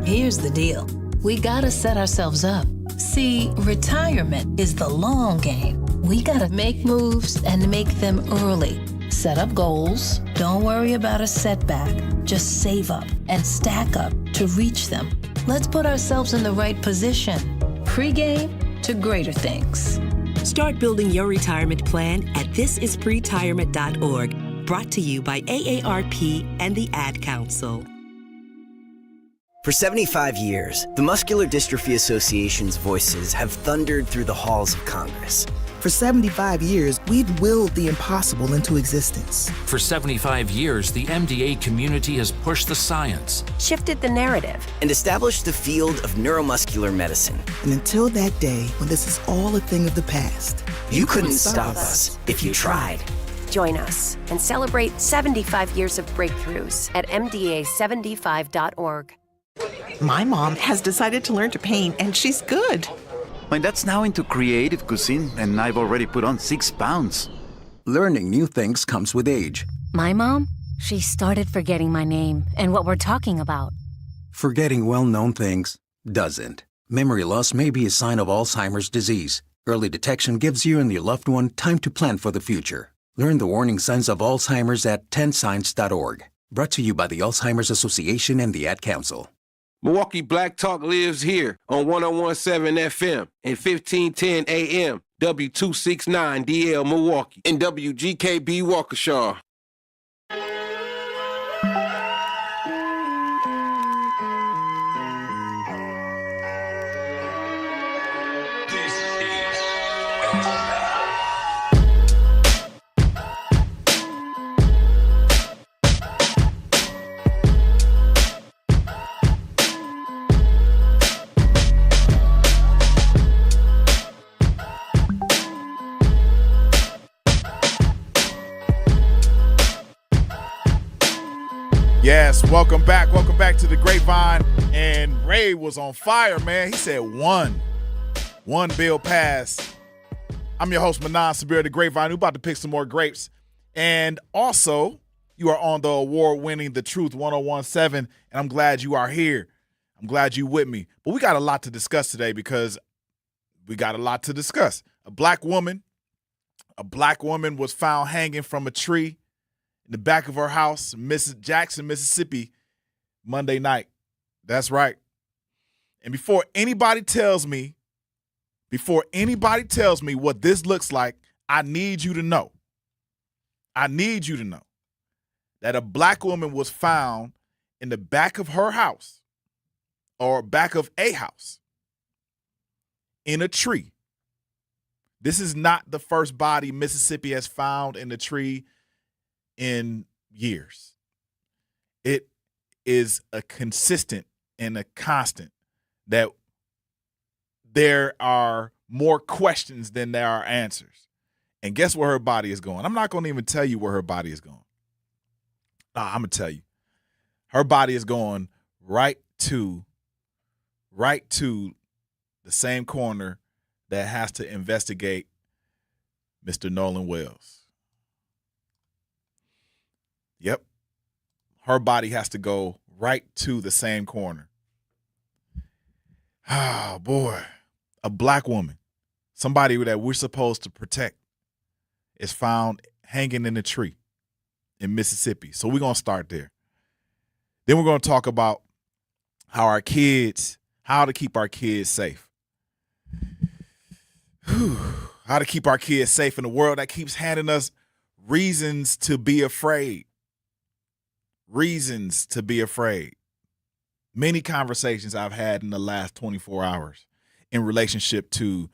Here's the deal. We gotta set ourselves up. See, retirement is the long game. We gotta make moves and make them early. Set up goals. Don't worry about a setback. Just save up and stack up to reach them. Let's put ourselves in the right position. Pre-game to greater things. Start building your retirement plan at thisispretirement.org. Brought to you by AARP and the Ad Council. For 75 years, the Muscular Dystrophy Association's voices have thundered through the halls of Congress. For 75 years, we've willed the impossible into existence. For 75 years, the MDA community has pushed the science, shifted the narrative, and established the field of neuromuscular medicine. And until that day, when this is all a thing of the past, you couldn't stop us if you tried. Join us and celebrate 75 years of breakthroughs at MDA75.org. My mom has decided to learn to paint, and she's good. My dad's now into creative cuisine, and I've already put on 6 pounds. Learning new things comes with age. My mom, she started forgetting my name and what we're talking about. Forgetting well-known things doesn't. Memory loss may be a sign of Alzheimer's disease. Early detection gives you and your loved one time to plan for the future. Learn the warning signs of Alzheimer's at 10signs.org. Brought to you by the Alzheimer's Association and the Ad Council. Milwaukee Black Talk lives here on 1017 FM and 1510 AM, W269DL Milwaukee, and WGKB Waukesha. Yes, welcome back to the Grapevine. And Ray was on fire, man. He said one bill passed. I'm your host, Manan Sabir, the Grapevine. We're about to pick some more grapes. And also, you are on the award-winning The Truth 1017, and I'm glad you are here. I'm glad you with me. But we got a lot to discuss today because we got a lot to discuss. A black woman was found hanging from a tree in the back of her house, Jackson, Mississippi, Monday night. That's right. And before anybody tells me what this looks like, I need you to know that a black woman was found in the back of her house or back of a house in a tree. This is not the first body Mississippi has found in a tree in years. It is a consistent and a constant that there are more questions than there are answers. And guess where her body is going? I'm not going to even tell you where her body is going. I'm going to tell you. Her body is going right to the same coroner that has to investigate Mr. Nolan Wells. Yep. Her body has to go right to the same corner. Oh, boy. A black woman, somebody that we're supposed to protect, is found hanging in a tree in Mississippi. So we're going to start there. Then we're going to talk about how to keep our kids safe. How to keep our kids safe in a world that keeps handing us reasons to be afraid. Reasons to be afraid. Many conversations I've had in the last 24 hours in relationship to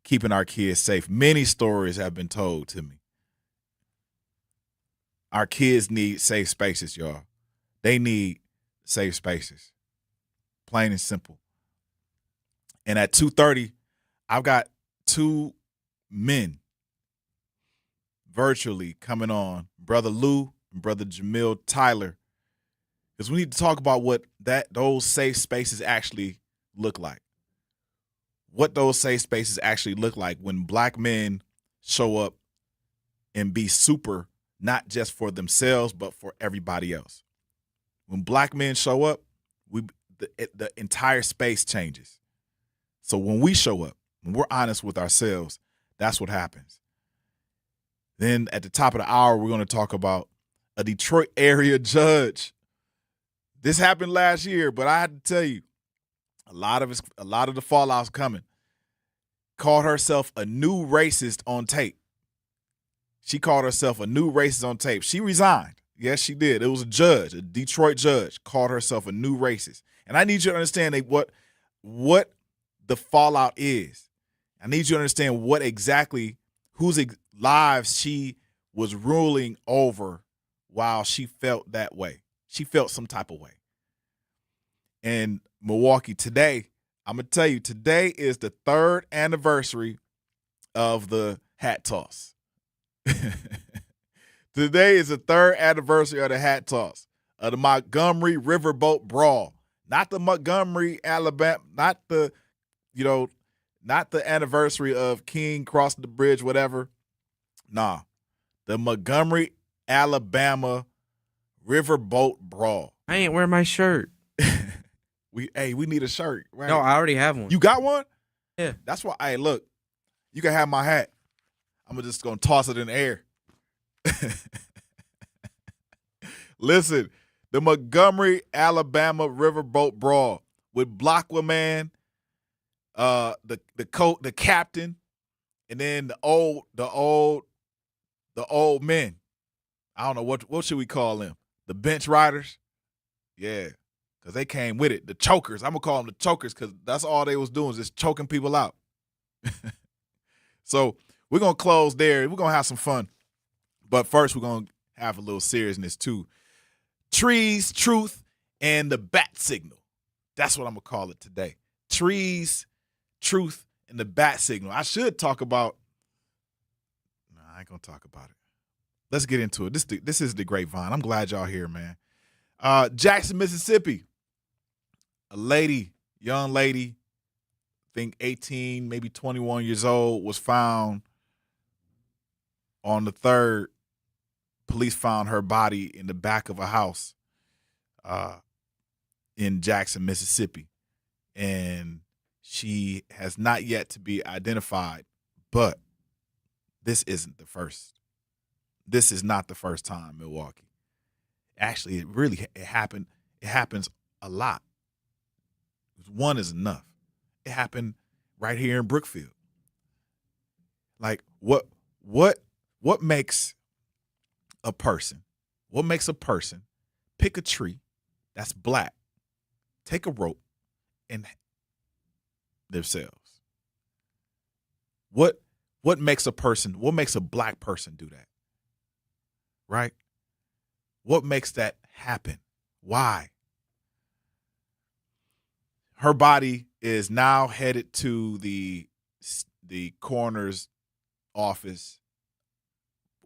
keeping our kids safe. Many stories have been told to me. Our kids need safe spaces, y'all. They need safe spaces. Plain and simple. And at 2:30, I've got 2 men virtually coming on, Brother Lou and Brother Jamil Tyler, because we need to talk about what those safe spaces actually look like. What those safe spaces actually look like when black men show up and be super, not just for themselves, but for everybody else. When black men show up, the entire space changes. So when we show up, when we're honest with ourselves, that's what happens. Then at the top of the hour, we're going to talk about a Detroit area judge. This happened last year, but I had to tell you, a lot of the fallout's coming. Called herself a new racist on tape. She called herself a new racist on tape. She resigned. Yes, she did. It was a judge, a Detroit judge, called herself a new racist. And I need you to understand what the fallout is. I need you to understand what exactly, whose lives she was ruling over while she felt that way. She felt some type of way. And Milwaukee today, I'm going to tell you, today is the 3rd anniversary of the hat toss. Today is the 3rd anniversary of the hat toss, of the Montgomery Riverboat Brawl. Not the Montgomery, Alabama, not the anniversary of King crossing the bridge, whatever. Nah, the Montgomery, Alabama Riverboat Brawl. I ain't wearing my shirt. We need a shirt. Right? No, I already have one. You got one? Yeah. That's why, hey, look, you can have my hat. I'm just going to toss it in the air. Listen, the Montgomery, Alabama Riverboat Brawl with Blockwoman, the captain, and then the old men. I don't know what should we call them? The bench riders? Yeah, because they came with it. The chokers. I'm gonna call them the chokers because that's all they was doing is just choking people out. So we're gonna close there. We're gonna have some fun, but first we're gonna have a little seriousness too. Trees, truth, and the bat signal. That's what I'm gonna call it today. Trees, truth, and the bat signal. I should talk about. No, I ain't gonna talk about it. Let's get into it. This is the Grapevine. I'm glad y'all here, man. Jackson, Mississippi. A young lady, I think 18, maybe 21 years old, was found on the 3rd. Police found her body in the back of a house in Jackson, Mississippi. And she has not yet to be identified, but this isn't the first. This is not the first time, Milwaukee. Actually, it happened. It happens a lot. One is enough. It happened right here in Brookfield. Like what makes a person? What makes a person pick a tree that's black, take a rope, and themselves? What makes a person? What makes a black person do that? Right? What makes that happen? Why? Her body is now headed to the coroner's office,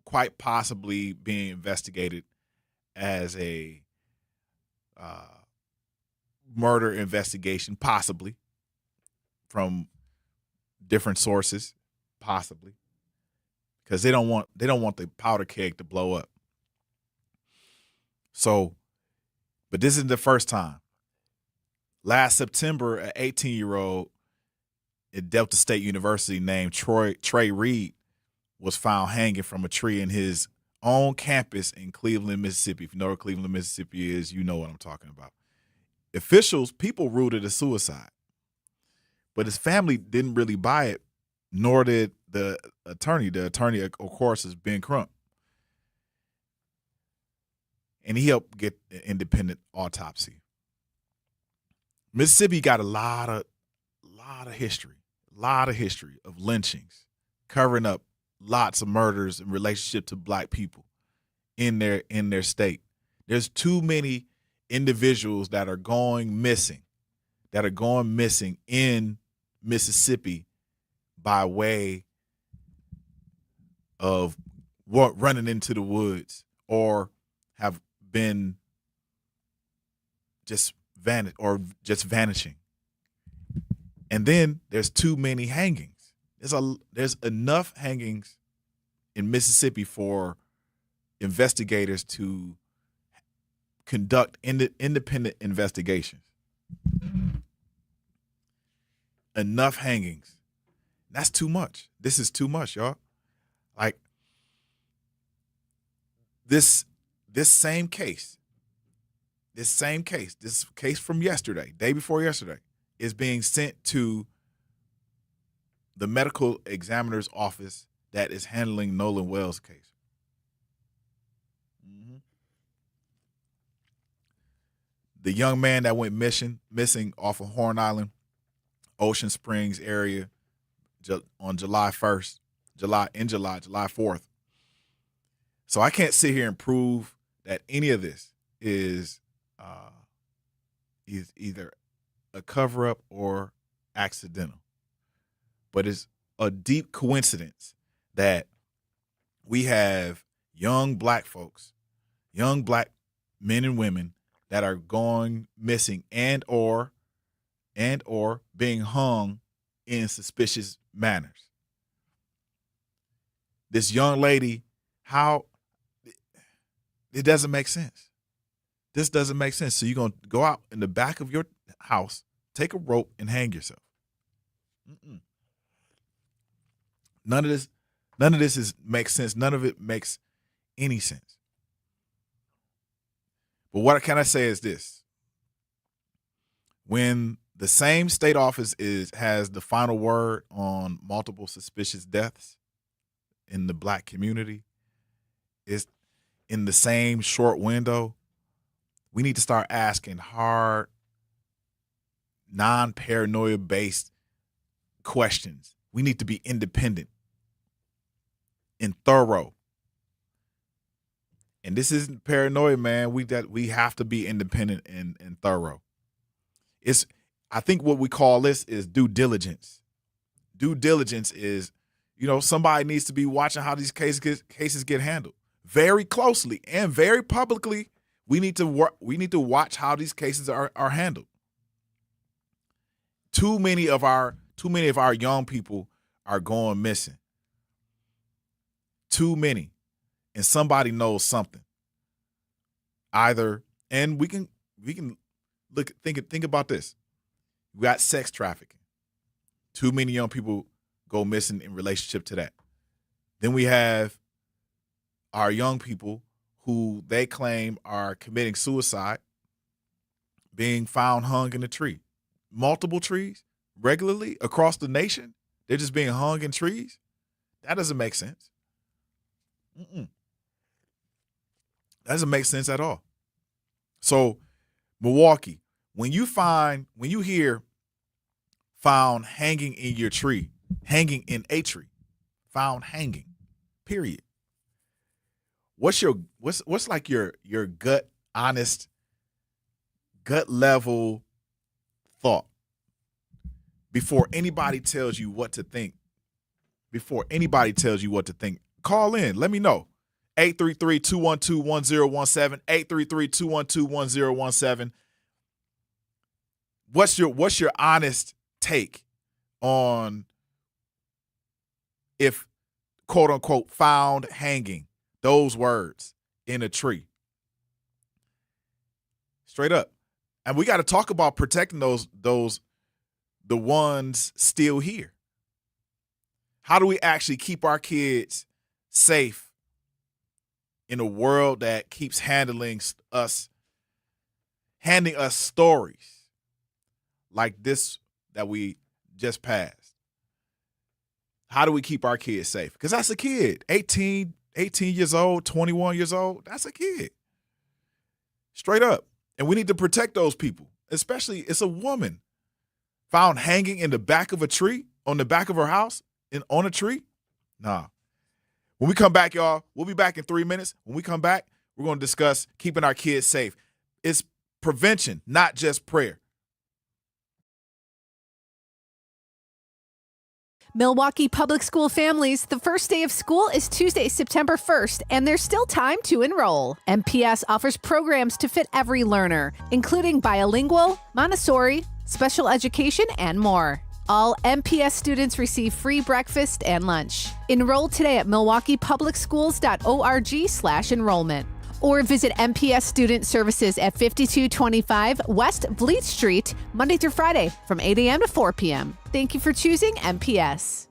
quite possibly being investigated as a murder investigation, possibly from different sources, possibly because they don't want the powder keg to blow up. So, but this isn't the first time. Last September, an 18-year-old at Delta State University named Trey Reed was found hanging from a tree in his own campus in Cleveland, Mississippi. If you know where Cleveland, Mississippi is, you know what I'm talking about. People ruled it a suicide. But his family didn't really buy it, nor did the attorney. The attorney, of course, is Ben Crump. And he helped get an independent autopsy. Mississippi got a lot of history of lynchings, covering up lots of murders in relationship to black people in their state. There's too many individuals that are going missing in Mississippi by way of running into the woods or have been just vanishing. And then there's too many hangings. There's enough hangings in Mississippi for investigators to conduct independent investigations. enough hangings. That's too much. This is too much, y'all. Like this same case, this case from yesterday, day before yesterday, is being sent to the medical examiner's office that is handling Nolan Wells' case. The young man that went missing off of Horn Island, Ocean Springs area on July 1st, July 4th. So I can't sit here and prove that any of this is either a cover-up or accidental. But it's a deep coincidence that we have young black folks, young black men and women that are going missing and or being hung in suspicious manners. This young lady, it doesn't make sense. This doesn't make sense. So you're going to go out in the back of your house, take a rope, and hang yourself. None of this makes sense. None of it makes any sense. But what can I say is this. When the same state office has the final word on multiple suspicious deaths in the black community, is in the same short window, we need to start asking hard, non-paranoia-based questions. We need to be independent and thorough. And this isn't paranoia, man. We have to be independent and thorough. I think what we call this is due diligence. Due diligence is, somebody needs to be watching how these cases get handled very closely and very publicly. We need to watch how these cases are handled. Too many of our young people are going missing. Too many. And somebody knows something. And we can think about this. We got sex trafficking. Too many young people go missing in relationship to that. Then we have our young people who they claim are committing suicide being found hung in a tree. Multiple trees regularly across the nation. They're just being hung in trees. That doesn't make sense. That doesn't make sense at all. So, Milwaukee, when you hear found hanging in your tree, hanging in a tree, found hanging, period. What's like your gut, honest, gut level thought before anybody tells you what to think? Call in. Let me know. 833-212-1017, 833-212-1017. What's your honest take on if, quote unquote, found hanging, those words in a tree? Straight up. And we got to talk about protecting the ones still here. How do we actually keep our kids safe in a world that keeps handing us stories like this that we just passed? How do we keep our kids safe? Because that's a kid, 18 years old, 21 years old, that's a kid. Straight up. And we need to protect those people, especially it's a woman found hanging in the back of a tree, on the back of her house, on a tree. Nah. When we come back, y'all, we'll be back in 3 minutes. When we come back, we're going to discuss keeping our kids safe. It's prevention, not just prayer. Milwaukee Public School families, the first day of school is Tuesday, September 1st, and there's still time to enroll. MPS offers programs to fit every learner, including bilingual, Montessori, special education, and more. All MPS students receive free breakfast and lunch. Enroll today at milwaukeepublicschools.org/enrollment. Or visit MPS Student Services at 5225 West Fleet Street, Monday through Friday from 8 a.m. to 4 p.m. Thank you for choosing MPS.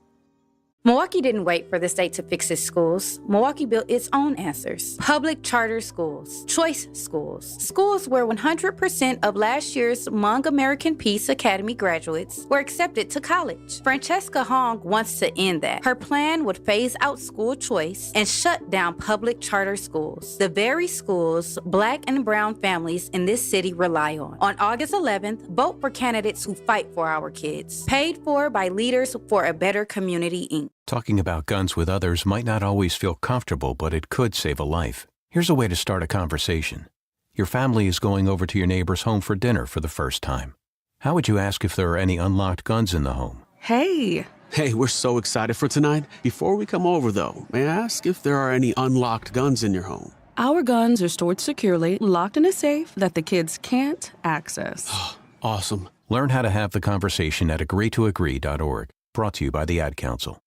Milwaukee didn't wait for the state to fix its schools. Milwaukee built its own answers. Public charter schools, choice schools, schools where 100% of last year's Hmong American Peace Academy graduates were accepted to college. Francesca Hong wants to end that. Her plan would phase out school choice and shut down public charter schools, the very schools Black and brown families in this city rely on. On August 11th, vote for candidates who fight for our kids. Paid for by Leaders for a Better Community, Inc. Talking about guns with others might not always feel comfortable, but it could save a life. Here's a way to start a conversation. Your family is going over to your neighbor's home for dinner for the first time. How would you ask if there are any unlocked guns in the home? Hey, we're so excited for tonight. Before we come over, though, may I ask if there are any unlocked guns in your home? Our guns are stored securely, locked in a safe that the kids can't access. Awesome. Learn how to have the conversation at agreetoagree.org. Brought to you by the Ad Council.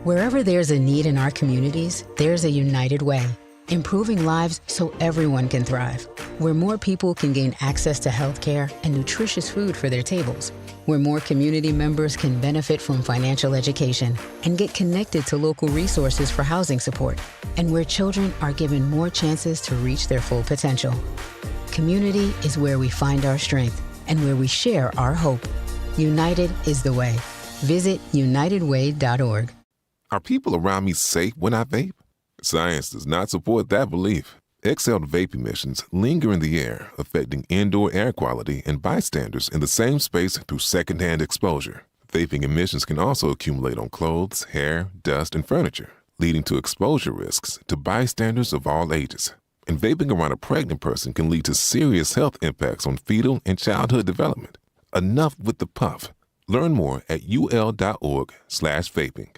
Wherever there's a need in our communities, there's a United Way, improving lives so everyone can thrive. Where more people can gain access to healthcare and nutritious food for their tables. Where more community members can benefit from financial education and get connected to local resources for housing support. And where children are given more chances to reach their full potential. Community is where we find our strength and where we share our hope. United is the way. Visit unitedway.org. Are people around me safe when I vape? Science does not support that belief. Exhaled vape emissions linger in the air, affecting indoor air quality and bystanders in the same space through secondhand exposure. Vaping emissions can also accumulate on clothes, hair, dust, and furniture, leading to exposure risks to bystanders of all ages. And vaping around a pregnant person can lead to serious health impacts on fetal and childhood development. Enough with the puff. Learn more at ul.org/vaping.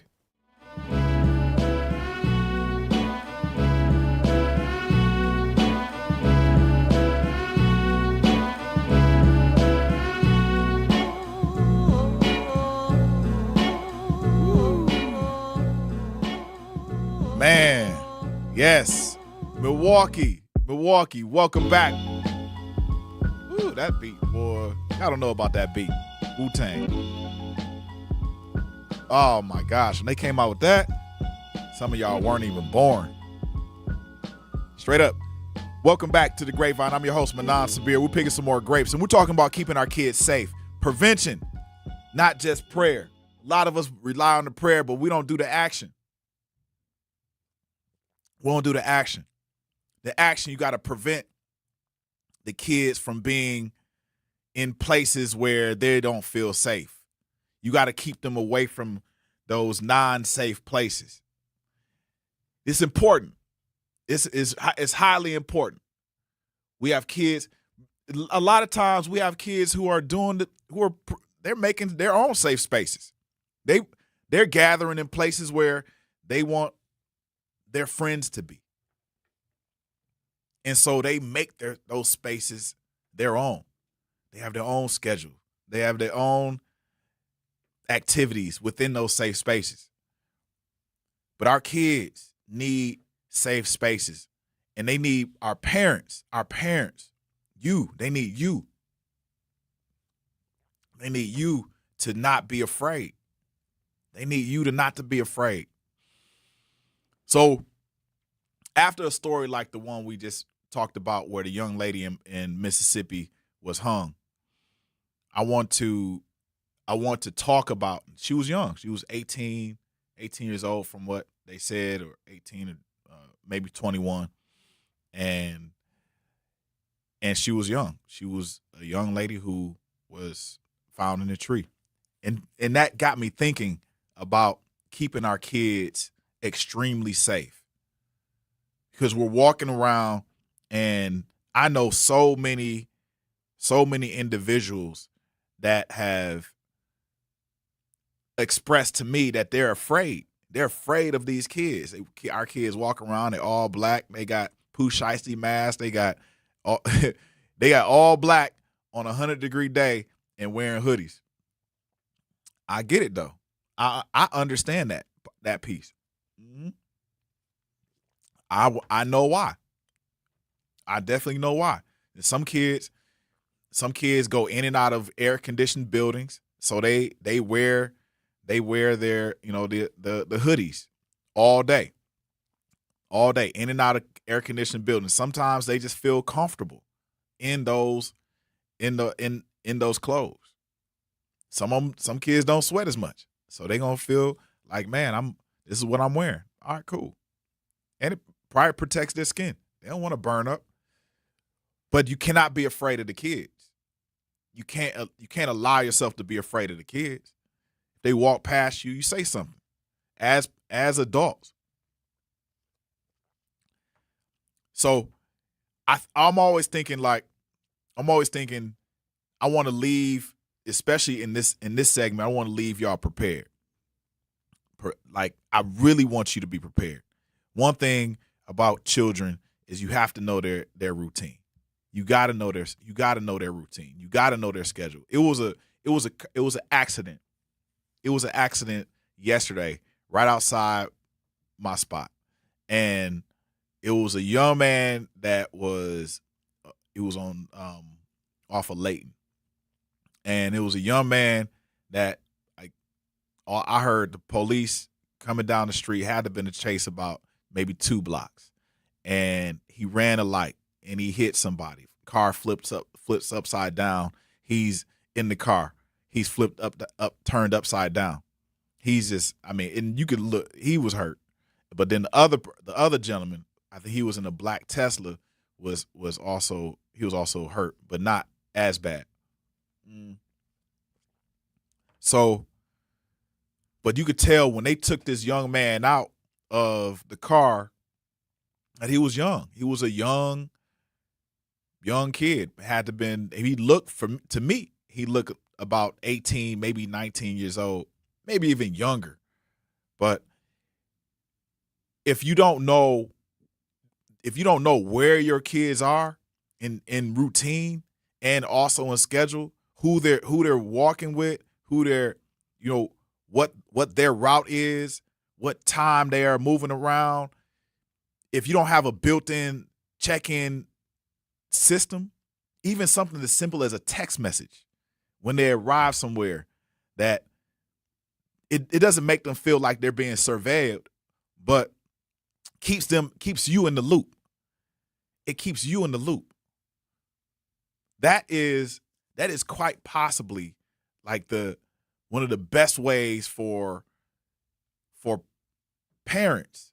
Man, yes, Milwaukee, welcome back. Ooh, that beat, boy. I don't know about that beat. Wu-Tang. Oh my gosh, when they came out with that, some of y'all weren't even born. Straight up. Welcome back to the Grapevine. I'm your host, Manan Sabir. We're picking some more grapes, and we're talking about keeping our kids safe. Prevention, not just prayer. A lot of us rely on the prayer, but we don't do the action. We don't do the action. The action, you got to prevent the kids from being in places where they don't feel safe. You got to keep them away from those non-safe places. It's important. It's highly important. We have kids. A lot of times we have kids who are they're making their own safe spaces. They're gathering in places where they want their friends to be. And so they make those spaces their own. They have their own schedule. They have their own activities within those safe spaces. But our kids need safe spaces. And they need our parents, they need you. They need you to not be afraid. They need you to not to be afraid. So after a story like the one we just talked about where the young lady in Mississippi was hung, I want to talk about, she was young. She was 18 years old from what they said, or 18 or maybe 21. And she was young. She was a young lady who was found in a tree. And that got me thinking about keeping our kids extremely safe. Because we're walking around, and I know so many individuals that have expressed to me that they're afraid. They're afraid of these kids. Our kids walk around, they're all black. They got Pooh Shiesty masks. They got all black on a 100-degree day and wearing hoodies. I get it though. I understand that piece. Mm-hmm. I know why. I definitely know why. Some kids go in and out of air conditioned buildings, so they wear their the hoodies all day in and out of air conditioned buildings. Sometimes they just feel comfortable in those those clothes. Some kids don't sweat as much, so they gonna feel like, man, this is what I'm wearing. All right, cool, and it probably protects their skin. They don't want to burn up, but you cannot be afraid of the kids. You can't allow yourself to be afraid of the kids. If they walk past you, you say something as adults. So I'm always thinking I want to leave, especially in this segment, I want to leave y'all prepared. I really want you to be prepared. One thing about children is you have to know their routine. You got to know their routine. You got to know their schedule. It was an accident. It was an accident yesterday right outside my spot. And it was a young man that was on off of Layton. And it was a young man that I heard the police coming down the street, had to been a chase about maybe 2 blocks. And he ran a light and he hit somebody. Car flips upside down. He's in the car. He's flipped turned upside down. He's just, and you could look, he was hurt. But then the other gentleman, I think he was in a black Tesla, was also hurt, but not as bad. So, but you could tell when they took this young man out of the car that he was young. He was a young kid. To me, he looked about 18, maybe 19 years old, maybe even younger. But if you don't know where your kids are in routine and also in schedule, who they're walking with, who they're, what their route is, what time they are moving around. If you don't have a built-in check-in system, even something as simple as a text message when they arrive somewhere, that it doesn't make them feel like they're being surveilled, but keeps you in the loop. It keeps you in the loop. That is quite possibly like one of the best ways for parents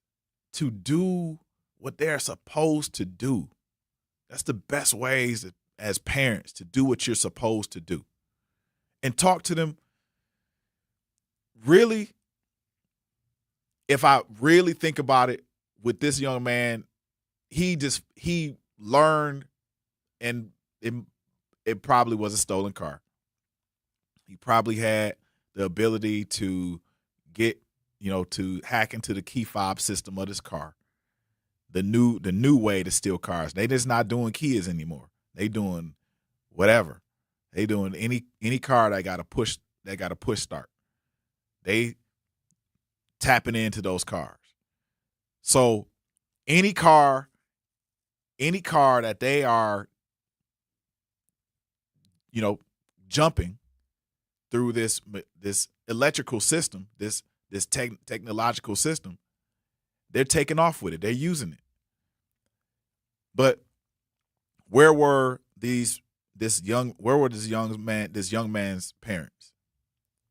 to do what they're supposed to do. That's the best ways as parents to do what you're supposed to do. And talk to them. Really, if I really think about it, with this young man, he learned, and it probably was a stolen car. He probably had the ability to get, to hack into the key fob system of this car. The new way to steal cars. They just not doing keys anymore. They doing whatever. They doing any car that got a push start. They tapping into those cars. So any car that they are, jumping through this electrical system, this technological system, they're taking off with it. They're using it. But where were this young man's parents?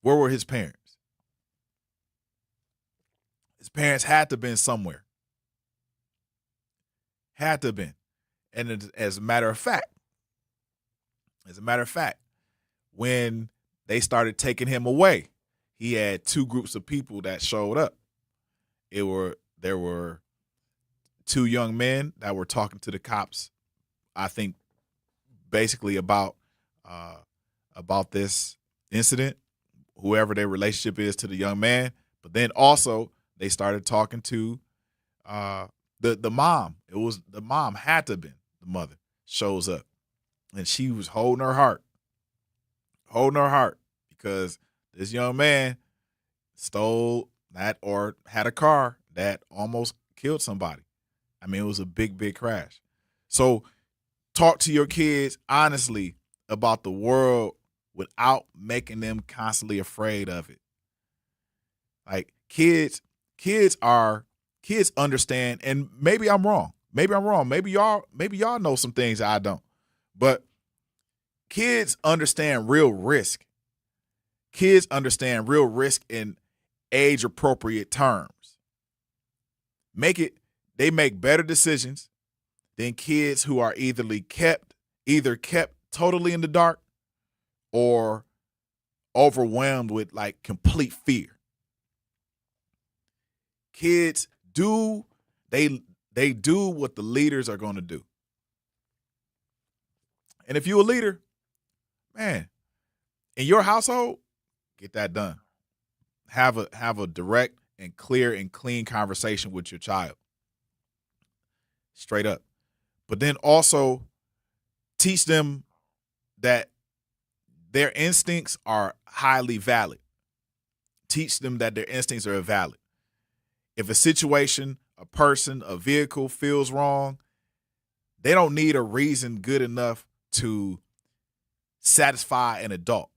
Where were his parents? His parents had to have been somewhere. Had to have been. And as a matter of fact, when they started taking him away, he had 2 groups of people that showed up. There were 2 young men that were talking to the cops, I think, basically about this incident, whoever their relationship is to the young man. But then also they started talking to the mom. It was the mom, had to have been the mother, shows up, and she was holding her heart because this young man stole that or had a car that almost killed somebody. It was a big, big crash. So talk to your kids honestly about the world without making them constantly afraid of it. Like kids understand, and maybe I'm wrong. Maybe y'all know some things I don't. But kids understand real risk. Kids understand real risk in age-appropriate terms. They make better decisions than kids who are either kept totally in the dark or overwhelmed with like complete fear. Kids do what the leaders are going to do. And if you're a leader, man, in your household, get that done. Have a direct and clear and clean conversation with your child. Straight up. But then also teach them that their instincts are highly valid. Teach them that their instincts are valid. If a situation, a person, a vehicle feels wrong, they don't need a reason good enough to satisfy an adult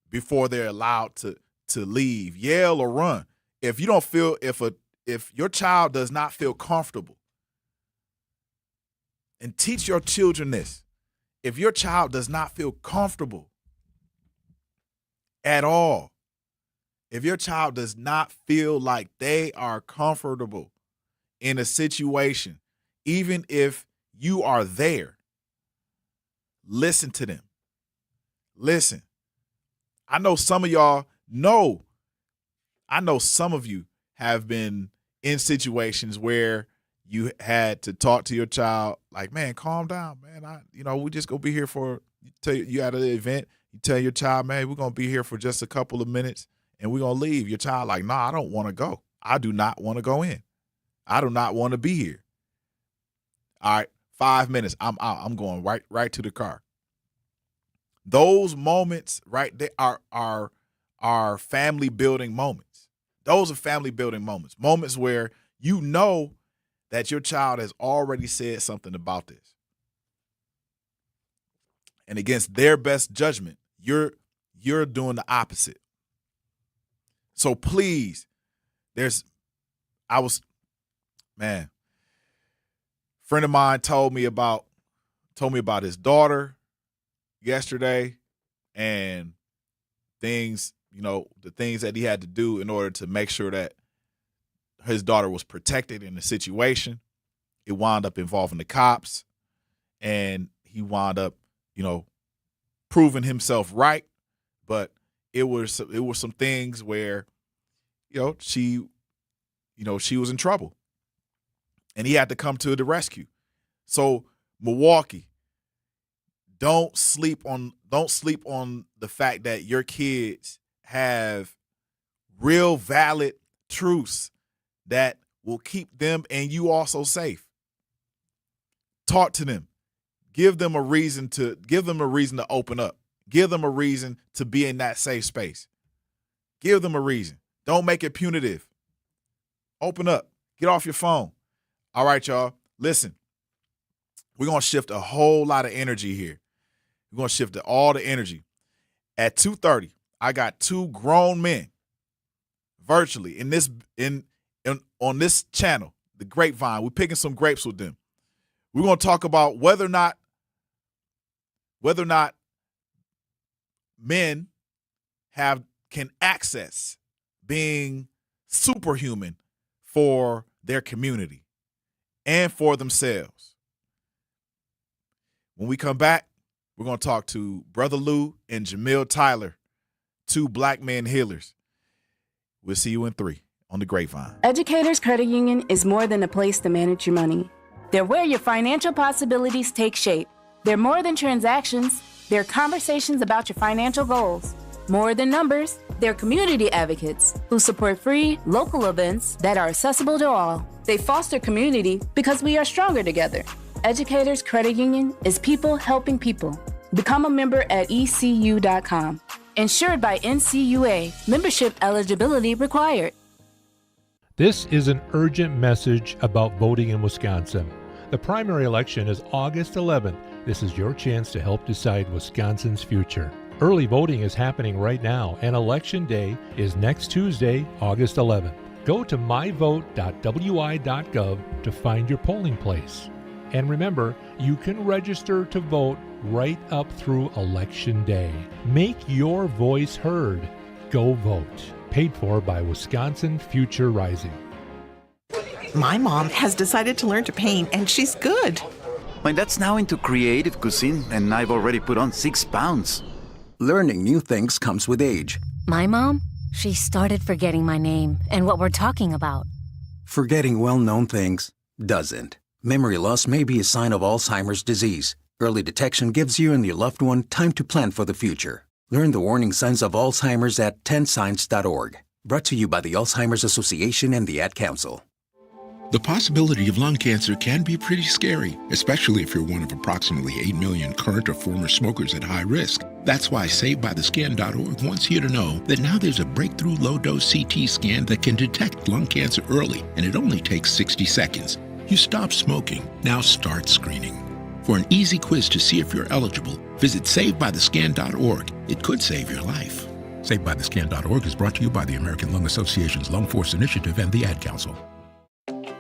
before they're allowed to leave, yell or run. If you don't feel, if your child does not feel comfortable, and teach your children this, if your child does not feel comfortable at all, if your child does not feel like they are comfortable in a situation, even if you are there, listen to them. Listen. I know some of y'all know. I know some of you have been in situations where you had to talk to your child like, man, calm down, man. We just gonna be here for, you at an event, you tell your child, man, we're gonna be here for just a couple of minutes and we're gonna leave. Your child like, nah, I don't want to go. I do not want to go in. I do not want to be here. All right, 5 minutes. I'm out. I'm going right to the car. Those moments, right, they are family building moments. Those are family building moments. Moments where you know that your child has already said something about this. And against their best judgment, you're doing the opposite. So please, friend of mine told me about his daughter yesterday and things, the things that he had to do in order to make sure that his daughter was protected in the situation. It wound up involving the cops, and he wound up, proving himself right. But it were some things where, she was in trouble, and he had to come to the rescue. So Milwaukee, don't sleep on the fact that your kids have real valid truths that will keep them and you also safe. Talk to them. Give them a reason to open up. Give them a reason to be in that safe space. Give them a reason. Don't make it punitive. Open up. Get off your phone. All right, y'all. Listen, we're going to shift a whole lot of energy here. We're going to shift all the energy. At 2:30, I got two grown men virtually on this channel, the Grapevine. We're picking some grapes with them. We're going to talk about whether or not men can access being superhuman for their community and for themselves. When we come back, we're going to talk to Brother Lou and Jamil Tyler, two black men healers. We'll see you in 3 on the Grapevine. Educators Credit Union is more than a place to manage your money. They're where your financial possibilities take shape. They're more than transactions. They're conversations about your financial goals. More than numbers, they're community advocates who support free, local events that are accessible to all. They foster community because we are stronger together. Educators Credit Union is people helping people. Become a member at ECU.com. Insured by NCUA. Membership eligibility required. This is an urgent message about voting in Wisconsin. The primary election is August 11th. This is your chance to help decide Wisconsin's future. Early voting is happening right now, and Election Day is next Tuesday, August 11th. Go to myvote.wi.gov to find your polling place. And remember, you can register to vote right up through Election Day. Make your voice heard. Go vote. Paid for by Wisconsin Future Rising. My mom has decided to learn to paint, and she's good. My dad's now into creative cuisine, and I've already put on 6 pounds. Learning new things comes with age. My mom? She started forgetting my name and what we're talking about. Forgetting well-known things doesn't. Memory loss may be a sign of Alzheimer's disease. Early detection gives you and your loved one time to plan for the future. Learn the warning signs of Alzheimer's at 10signs.org. Brought to you by the Alzheimer's Association and the Ad Council. The possibility of lung cancer can be pretty scary, especially if you're one of approximately 8 million current or former smokers at high risk. That's why SaveByTheScan.org wants you to know that now there's a breakthrough low-dose CT scan that can detect lung cancer early, and it only takes 60 seconds. You stop smoking, now start screening. For an easy quiz to see if you're eligible, visit SaveByTheScan.org. It could save your life. SaveByTheScan.org is brought to you by the American Lung Association's Lung Force Initiative and the Ad Council.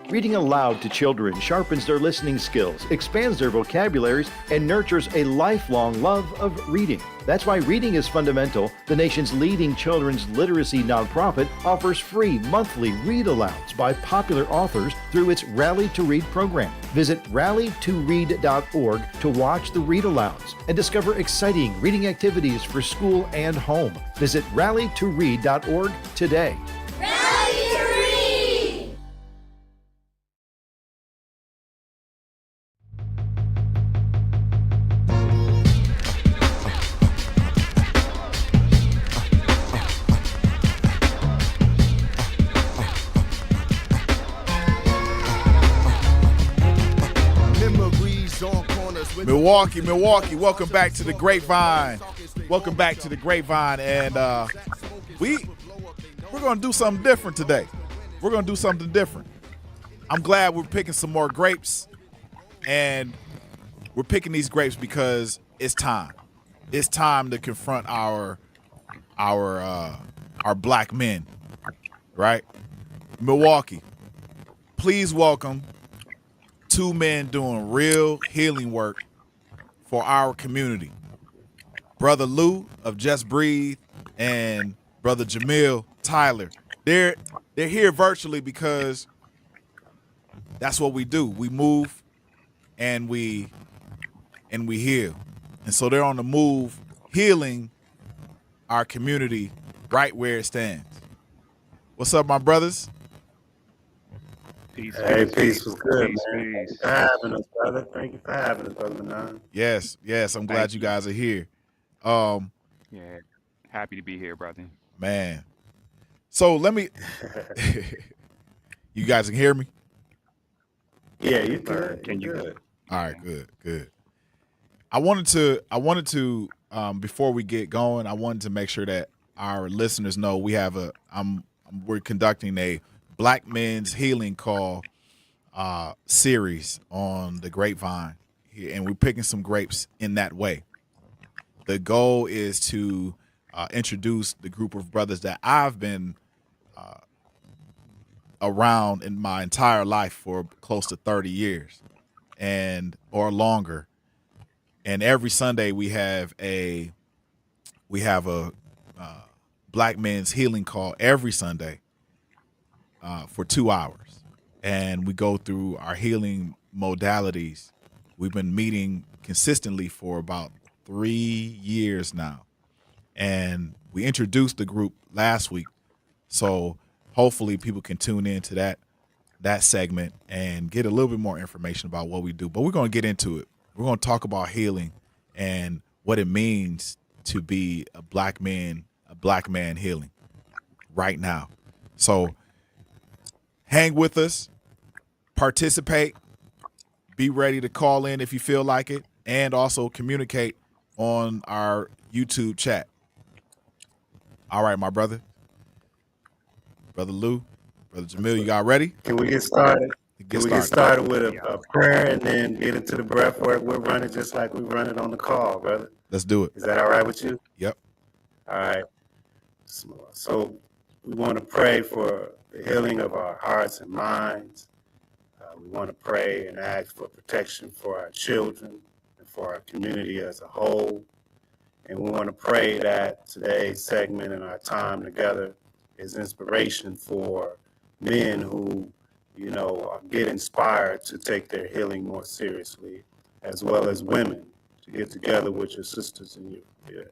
Reading aloud to children sharpens their listening skills, expands their vocabularies, and nurtures a lifelong love of reading. That's why Reading is Fundamental, the nation's leading children's literacy nonprofit, offers free monthly read-alouds by popular authors through its Rally to Read program. Visit rallytoread.org to watch the read-alouds and discover exciting reading activities for school and home. Visit rallytoread.org today. Milwaukee, welcome back to the Grapevine. Welcome back to the Grapevine, and we're going to do something different today. We're going to do something different. I'm glad we're picking some more grapes, and we're picking these grapes because it's time. It's time to confront our black men, right? Milwaukee, please welcome 2 men doing real healing work for our community. Brother Lou of Just Breathe and Brother Jamil Tyler. They're here virtually because that's what we do. We move and we heal. And so they're on the move, healing our community right where it stands. What's up, my brothers? Peace, peace was good, man. Thank you for having us, brother. Thank you for having us, brother, man. Yes, I'm glad you guys are here. Yeah, happy to be here, brother. Man. So let me you guys can hear me? Yeah, you good. Can you good? All right, good. I wanted to before we get going, I wanted to make sure that our listeners know we're conducting a Black Men's Healing Call series on the Grapevine, and we're picking some grapes in that way. The goal is to introduce the group of brothers that I've been around in my entire life for close to 30 years or longer. And every Sunday we have a Black Men's Healing Call every Sunday. For 2 hours, and we go through our healing modalities. We've been meeting consistently for about 3 years now, and we introduced the group last week, so hopefully people can tune into that segment and get a little bit more information about what we do. But we're going to get into it. We're going to talk about healing and what it means to be a black man healing right now. So hang with us, participate, be ready to call in if you feel like it, and also communicate on our YouTube chat. All right, my brother. Brother Lou, Brother Jamil, you got ready? Can we get started? Get we get started with a prayer and then get into the breath work? We're running just like we run it on the call, brother. Let's do it. Is that all right with you? Yep. All right. So we want to pray for the healing of our hearts and minds. We want to pray and ask for protection for our children and for our community as a whole. And we want to pray that today's segment and our time together is inspiration for men who, get inspired to take their healing more seriously, as well as women to get together with your sisters and your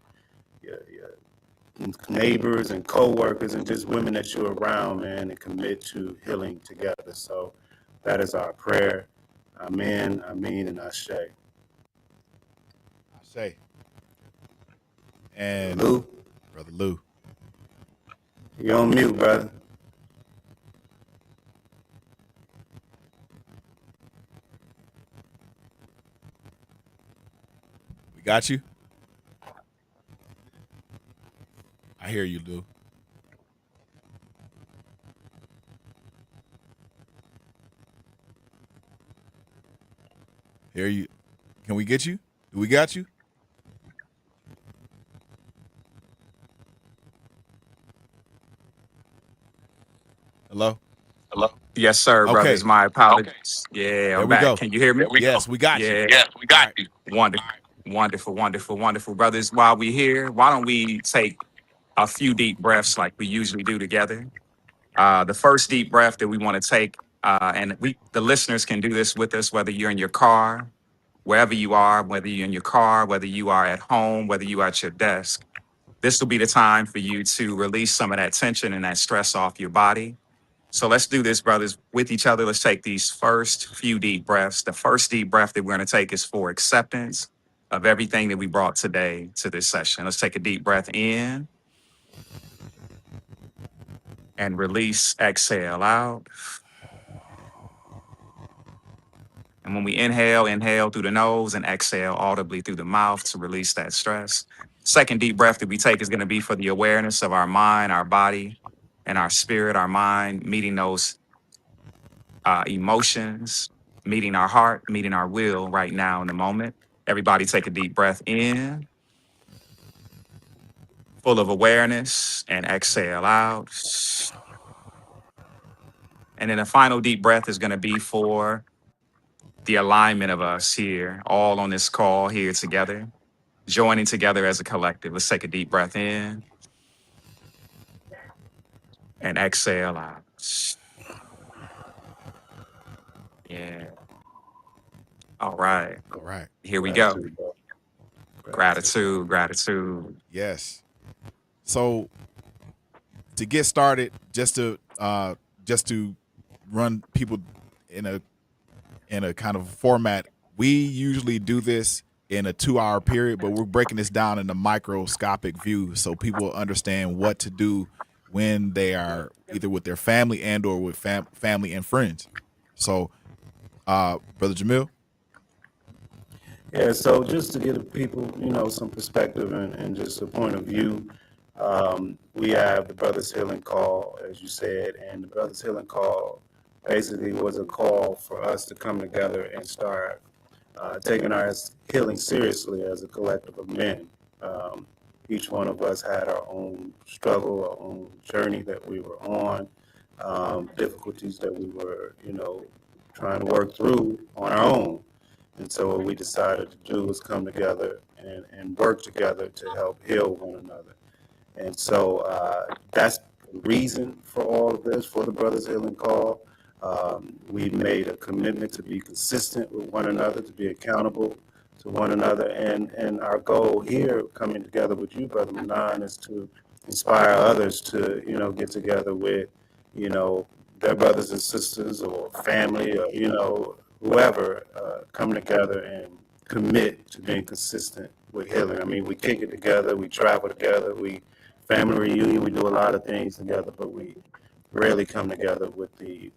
neighbors and co-workers and just women that you're around, man, and commit to healing together. So that is our prayer. Amen, Amen, and Ashe. Ashe. And Lou. Brother Lou. You're on mute, brother. We got you. I hear you, Lou. Hear you. Can we get you? Do we got you? Hello? Hello? Yes, sir, Okay. brothers. My apologies. Yeah, I'm we back. go. Can you hear me? Yes, we got you. Yes, we got you. Wonderful. Brothers, while we're here, why don't we take a few deep breaths like we usually do together? The first deep breath that we want to take, the listeners can do this with us, whether you're in your car, wherever you are, whether you're in your car, whether you are at home, whether you are at your desk. This will be the time for you to release some of that tension and that stress off your body. So let's do this, brothers, with each other. Let's take these first few deep breaths. The first deep breath that we're going to take is for acceptance of everything that we brought today to this session. Let's take a deep breath in and release, exhale out. And when we inhale through the nose and exhale audibly through the mouth to release that stress. Second deep breath that we take is going to be for the awareness of our mind, our body, and our spirit, our mind, meeting those emotions, meeting our heart, meeting our will right now in the moment. Everybody take a deep breath in, full of awareness, and exhale out. And then a final deep breath is going to be for the alignment of us here, all on this call here together, joining together as a collective. Let's take a deep breath in and exhale out. Yeah. All right. Here we go. Gratitude. Yes. So to get started, just to run people in a kind of format, we usually do this in a 2-hour period, but we're breaking this down in a microscopic view so people understand what to do when they are either with their family and or with family and friends. So, Brother Jamil. Yeah, so just to give people, some perspective and just a point of view, we have the Brothers Healing Call, as you said, and the Brothers Healing Call basically was a call for us to come together and start taking our healing seriously as a collective of men. Each one of us had our own struggle, our own journey that we were on, difficulties that we were, trying to work through on our own. And so what we decided to do was come together and work together to help heal one another. And so that's the reason for all of this, for the Brothers Healing Call. We made a commitment to be consistent with one another, to be accountable to one another. And our goal here, coming together with you, Brother Manan, is to inspire others to, get together with, their brothers and sisters or family or, whoever, come together and commit to being consistent with healing. I mean, we kick it together, we travel together, we family reunion, we do a lot of things together, but we rarely come together with the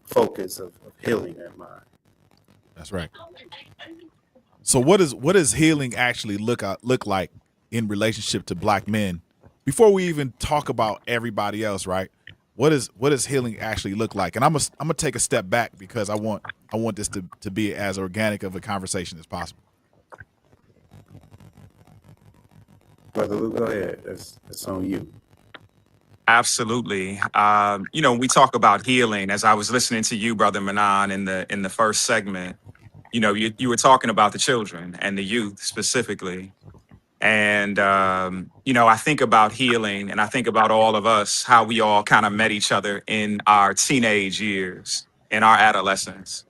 focus of healing in mind. That's right. So what does healing actually look like in relationship to Black men? Before we even talk about everybody else, right? what does healing actually look like? And I'm gonna take a step back because I want this to be as organic of a conversation as possible. Brother Lou, go ahead. That's on you. Absolutely. We talk about healing. As I was listening to you, Brother Manan, in the first segment, you were talking about the children and the youth specifically. And, I think about healing, and I think about all of us, how we all kind of met each other in our teenage years, in our adolescence.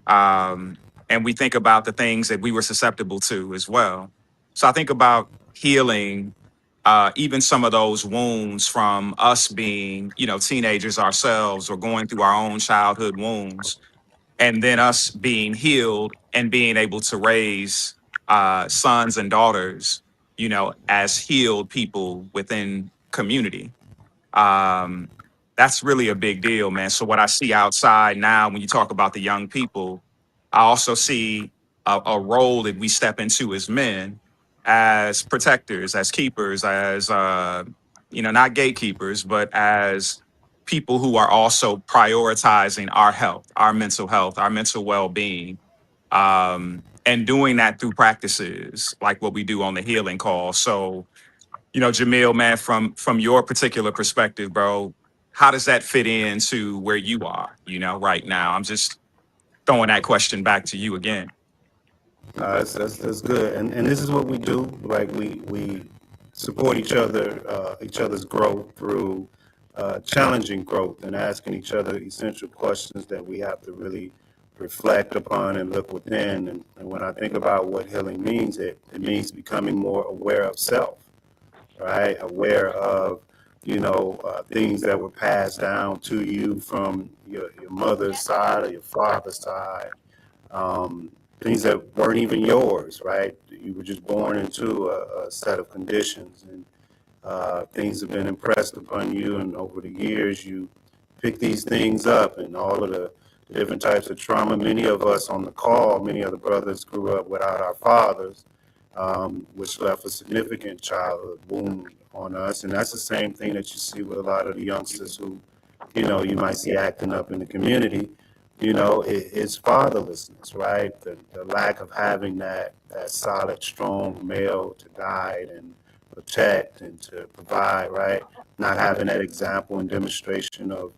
And we think about the things that we were susceptible to as well. So I think about healing, even some of those wounds from us being, teenagers ourselves or going through our own childhood wounds, and then us being healed and being able to raise sons and daughters, as healed people within community. That's really a big deal, man. So what I see outside now, when you talk about the young people, I also see a role that we step into as men, as protectors, as keepers, as, not gatekeepers, but as people who are also prioritizing our health, our mental well-being, and doing that through practices like what we do on the healing call. So, Jamil, man, from your particular perspective, bro, how does that fit into where you are, right now? I'm just throwing that question back to you again. That's good. And this is what we do. Like we support each other's growth through challenging growth and asking each other essential questions that we have to really reflect upon and look within. And when I think about what healing means, it means becoming more aware of self, right? Aware of, things that were passed down to you from your mother's side or your father's side, things that weren't even yours, right? You were just born into a set of conditions, and things have been impressed upon you, and over the years you pick these things up, and all of the different types of trauma. Many of us on the call, many of the brothers grew up without our fathers, which left a significant childhood wound on us. And that's the same thing that you see with a lot of the youngsters who, you might see acting up in the community. It's fatherlessness, right? The lack of having that solid, strong male to guide and protect and to provide, right? Not having that example and demonstration of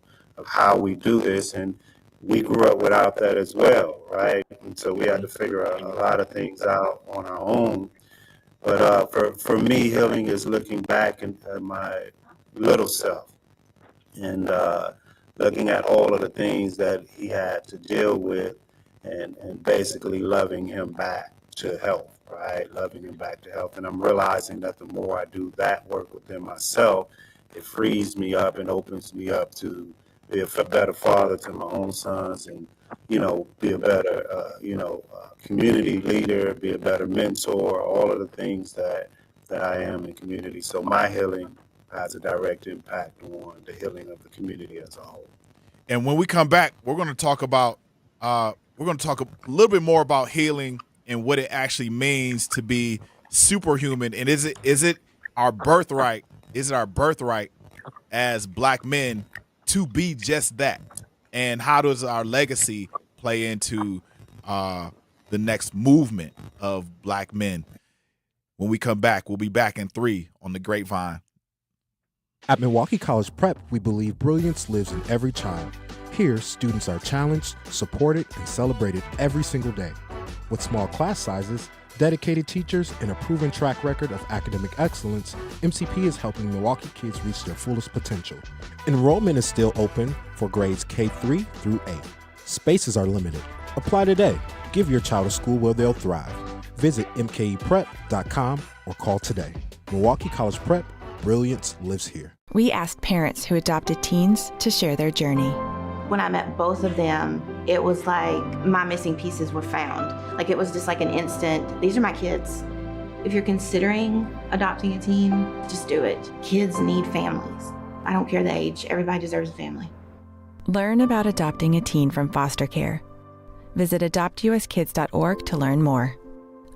how we do this. And we grew up without that as well, right? And so we had to figure out a lot of things out on our own. But for me, healing is looking back at my little self and looking at all of the things that he had to deal with and basically loving him back to health, right? Loving him back to health. And I'm realizing that the more I do that work within myself, it frees me up and opens me up to be a better father to my own sons and, be a better, community leader, be a better mentor, all of the things that I am in community. So my healing has a direct impact on the healing of the community as a whole. And when we come back, we're going to talk a little bit more about healing and what it actually means to be superhuman. And is it our birthright? Is it our birthright as Black men to be just that? And how does our legacy play into the next movement of Black men? When we come back, we'll be back in 3 on the Grapevine. At Milwaukee College Prep, we believe brilliance lives in every child. Here, students are challenged, supported, and celebrated every single day. With small class sizes, dedicated teachers, and a proven track record of academic excellence, MCP is helping Milwaukee kids reach their fullest potential. Enrollment is still open for grades K-3 through 8. Spaces are limited. Apply today. Give your child a school where they'll thrive. Visit mkeprep.com or call today. Milwaukee College Prep, brilliance lives here. We asked parents who adopted teens to share their journey. When I met both of them, it was like my missing pieces were found. Like it was just like an instant, these are my kids. If you're considering adopting a teen, just do it. Kids need families. I don't care the age, everybody deserves a family. Learn about adopting a teen from foster care. Visit adoptuskids.org to learn more.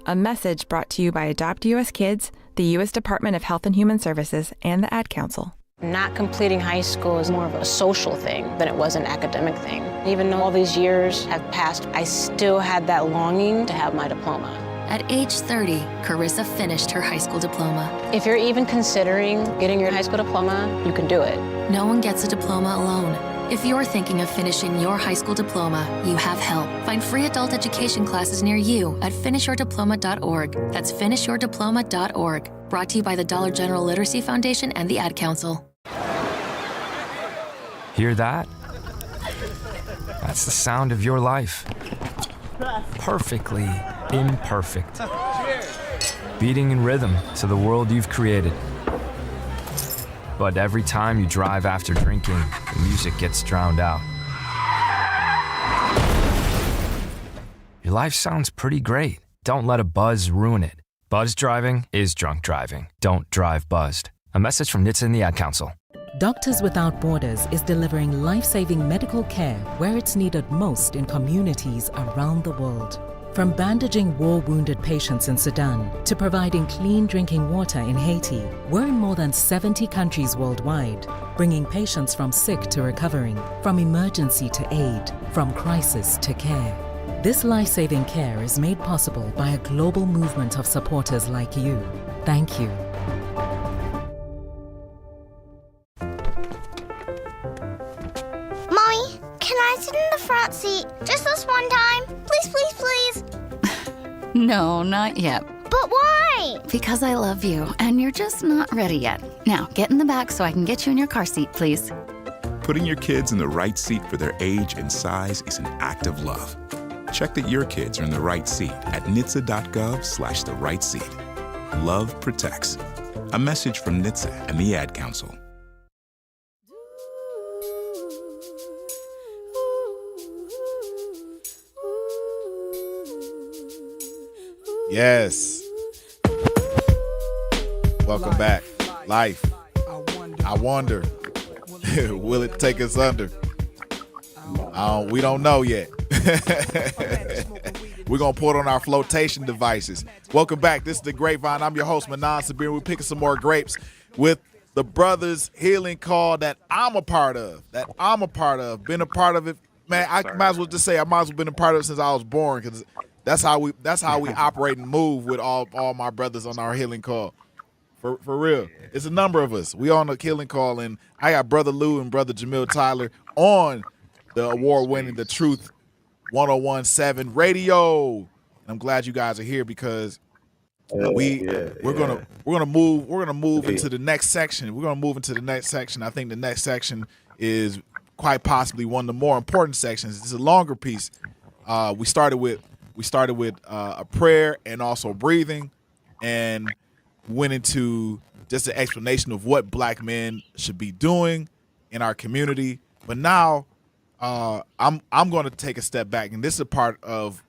A message brought to you by Adopt US Kids, the U.S. Department of Health and Human Services, and the Ad Council. Not completing high school is more of a social thing than it was an academic thing. Even though all these years have passed, I still had that longing to have my diploma. At age 30, Carissa finished her high school diploma. If you're even considering getting your high school diploma, you can do it. No one gets a diploma alone. If you're thinking of finishing your high school diploma, you have help. Find free adult education classes near you at finishyourdiploma.org. That's finishyourdiploma.org. Brought to you by the Dollar General Literacy Foundation and the Ad Council. Hear that? That's the sound of your life. Perfectly imperfect. Beating in rhythm to the world you've created. But every time you drive after drinking, the music gets drowned out. Your life sounds pretty great. Don't let a buzz ruin it. Buzz driving is drunk driving. Don't drive buzzed. A message from NHTSA and the Ad Council. Doctors Without Borders is delivering life-saving medical care where it's needed most in communities around the world. From bandaging war-wounded patients in Sudan to providing clean drinking water in Haiti, we're in more than 70 countries worldwide, bringing patients from sick to recovering, from emergency to aid, from crisis to care. This life-saving care is made possible by a global movement of supporters like you. Thank you. Mommy, can I sit in the front seat just this one time? Please, please, please. No, not yet. But why? Because I love you, and you're just not ready yet. Now, get in the back so I can get you in your car seat, please. Putting your kids in the right seat for their age and size is an act of love. Check that your kids are in the right seat at nhtsa.gov/the right seat. Love protects. A message from NHTSA and the Ad Council. Yes. Welcome back. Life. I wonder. Will it take us under? We don't know yet. We're going to put on our flotation devices. Welcome back. This is the Grapevine. I'm your host, Manan Sabir. We're picking some more grapes with the Brothers Healing Call that I'm a part of. Been a part of it. Man, I might as well just say I might as well been a part of it since I was born, because that's how we operate and move with all my brothers on our healing call. For real. It's a number of us. We on the healing call, and I got Brother Lou and Brother Jamil Tyler on the award-winning The Truth 101.7 radio. I'm glad you guys are here because we're gonna move into the next section. I think the next section is quite possibly one of the more important sections. It's a longer piece. We started with a prayer and also breathing, and went into just an explanation of what Black men should be doing in our community. But now I'm going to take a step back, and this is a part of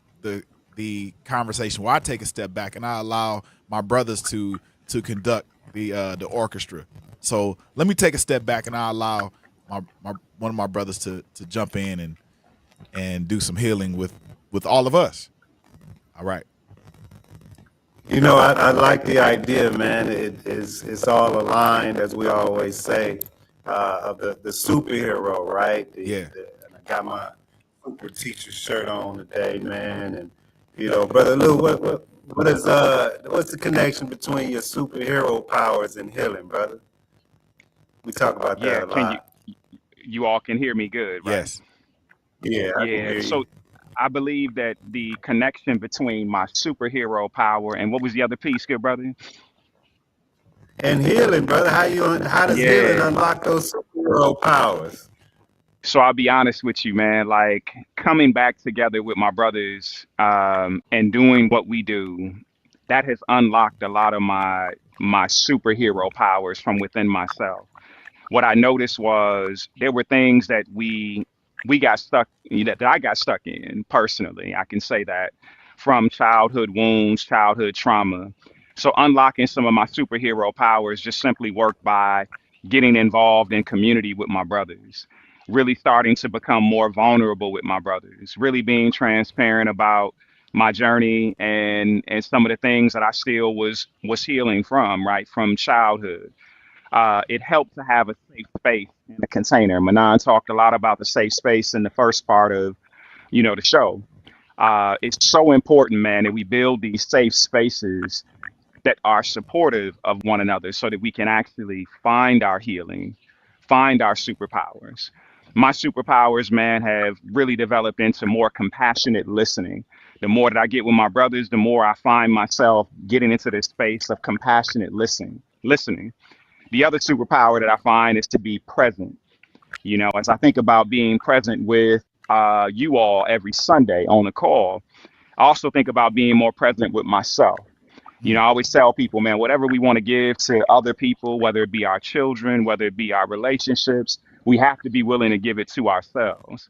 the conversation where I take a step back and I allow my brothers to conduct the orchestra. So let me take a step back and I allow one of my brothers to jump in and do some healing with all of us. All right. You know, I like the idea, man. It's all aligned, as we always say, of the superhero, right? And I got my super teacher shirt on today, man. And you know, Brother Lou, what's the connection between your superhero powers and healing, brother? We talk about that a lot. You all can hear me good, right? Yes. Yeah. I can hear you. So I believe that the connection between my superhero power and what was the other piece, good brother? And healing, brother. How does healing unlock those superhero powers? So I'll be honest with you, man, like coming back together with my brothers and doing what we do, that has unlocked a lot of my superhero powers from within myself. What I noticed was there were things that we got stuck, that I got stuck in personally. I can say that, from childhood wounds, childhood trauma. So unlocking some of my superhero powers just simply worked by getting involved in community with my brothers, really starting to become more vulnerable with my brothers, really being transparent about my journey and some of the things that I still was healing from, right, from childhood. It helps to have a safe space and a container. Manon talked a lot about the safe space in the first part of, the show. It's so important, man, that we build these safe spaces that are supportive of one another so that we can actually find our healing, find our superpowers. My superpowers, man, have really developed into more compassionate listening. The more that I get with my brothers, the more I find myself getting into this space of compassionate listening. The other superpower that I find is to be present. As I think about being present with you all every Sunday on the call, I also think about being more present with myself. I always tell people, man, whatever we want to give to other people, whether it be our children, whether it be our relationships, we have to be willing to give it to ourselves.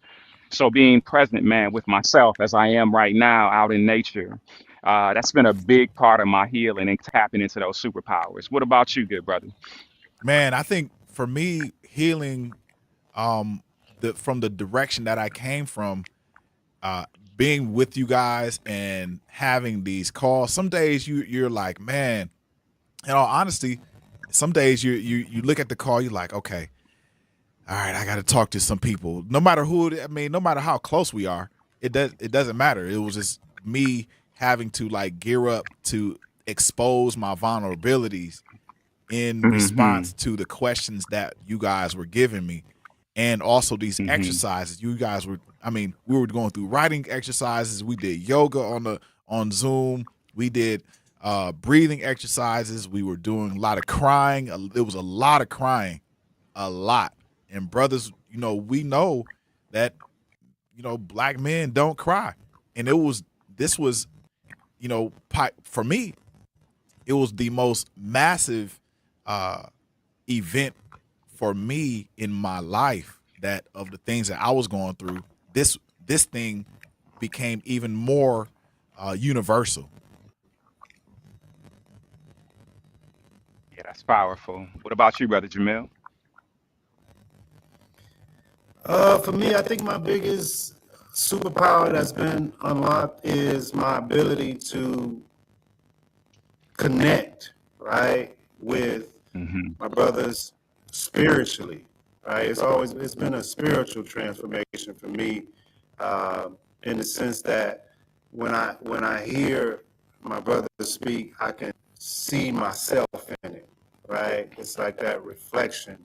So being present, man, with myself as I am right now out in nature, that's been a big part of my healing and tapping into those superpowers. What about you, good brother? Man, I think for me, healing from the direction that I came from, being with you guys and having these calls. Some days you're like, man, in all honesty, some days you look at the call, you're like, okay, all right, I got to talk to some people. No matter no matter how close we are, it doesn't matter. It was just me having to like gear up to expose my vulnerabilities in response to the questions that you guys were giving me. And also these exercises. You guys were, we were going through writing exercises. We did yoga on Zoom. We did breathing exercises. We were doing a lot of crying. It was a lot of crying, a lot. And brothers, we know that, black men don't cry. And this was, for me, it was the most massive event for me in my life, that of the things that I was going through, this thing became even more universal. Yeah, that's powerful. What about you, brother Jamil? For me, I think my biggest superpower that's been unlocked is my ability to connect, right, with my brothers spiritually, right? It's been a spiritual transformation for me, in the sense that when I hear my brothers speak, I can see myself in it, right? It's like that reflection.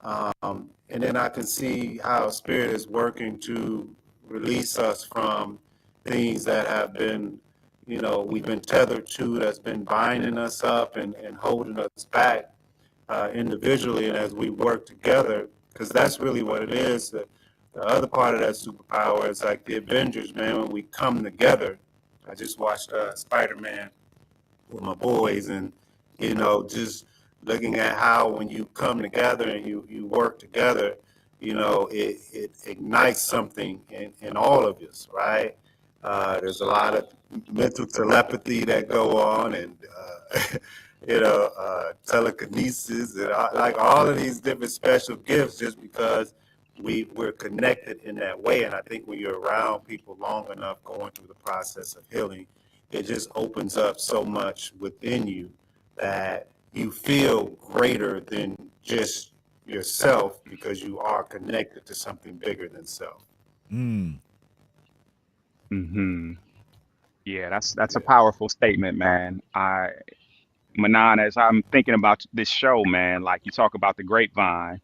And then I can see how Spirit is working to release us from things that have been, we've been tethered to, that's been binding us up and holding us back individually, and as we work together, because that's really what it is. The other part of that superpower is like the Avengers, man, when we come together. I just watched Spider-Man with my boys, and, just looking at how when you come together and you work together, it ignites something in all of us, right? There's a lot of mental telepathy that go on, and telekinesis, and like all of these different special gifts, just because we're connected in that way. And I think when you're around people long enough going through the process of healing, it just opens up so much within you that you feel greater than just yourself, because you are connected to something bigger than self. Yeah, that's a powerful statement, man. Manon, as I'm thinking about this show, man, like you talk about the grapevine,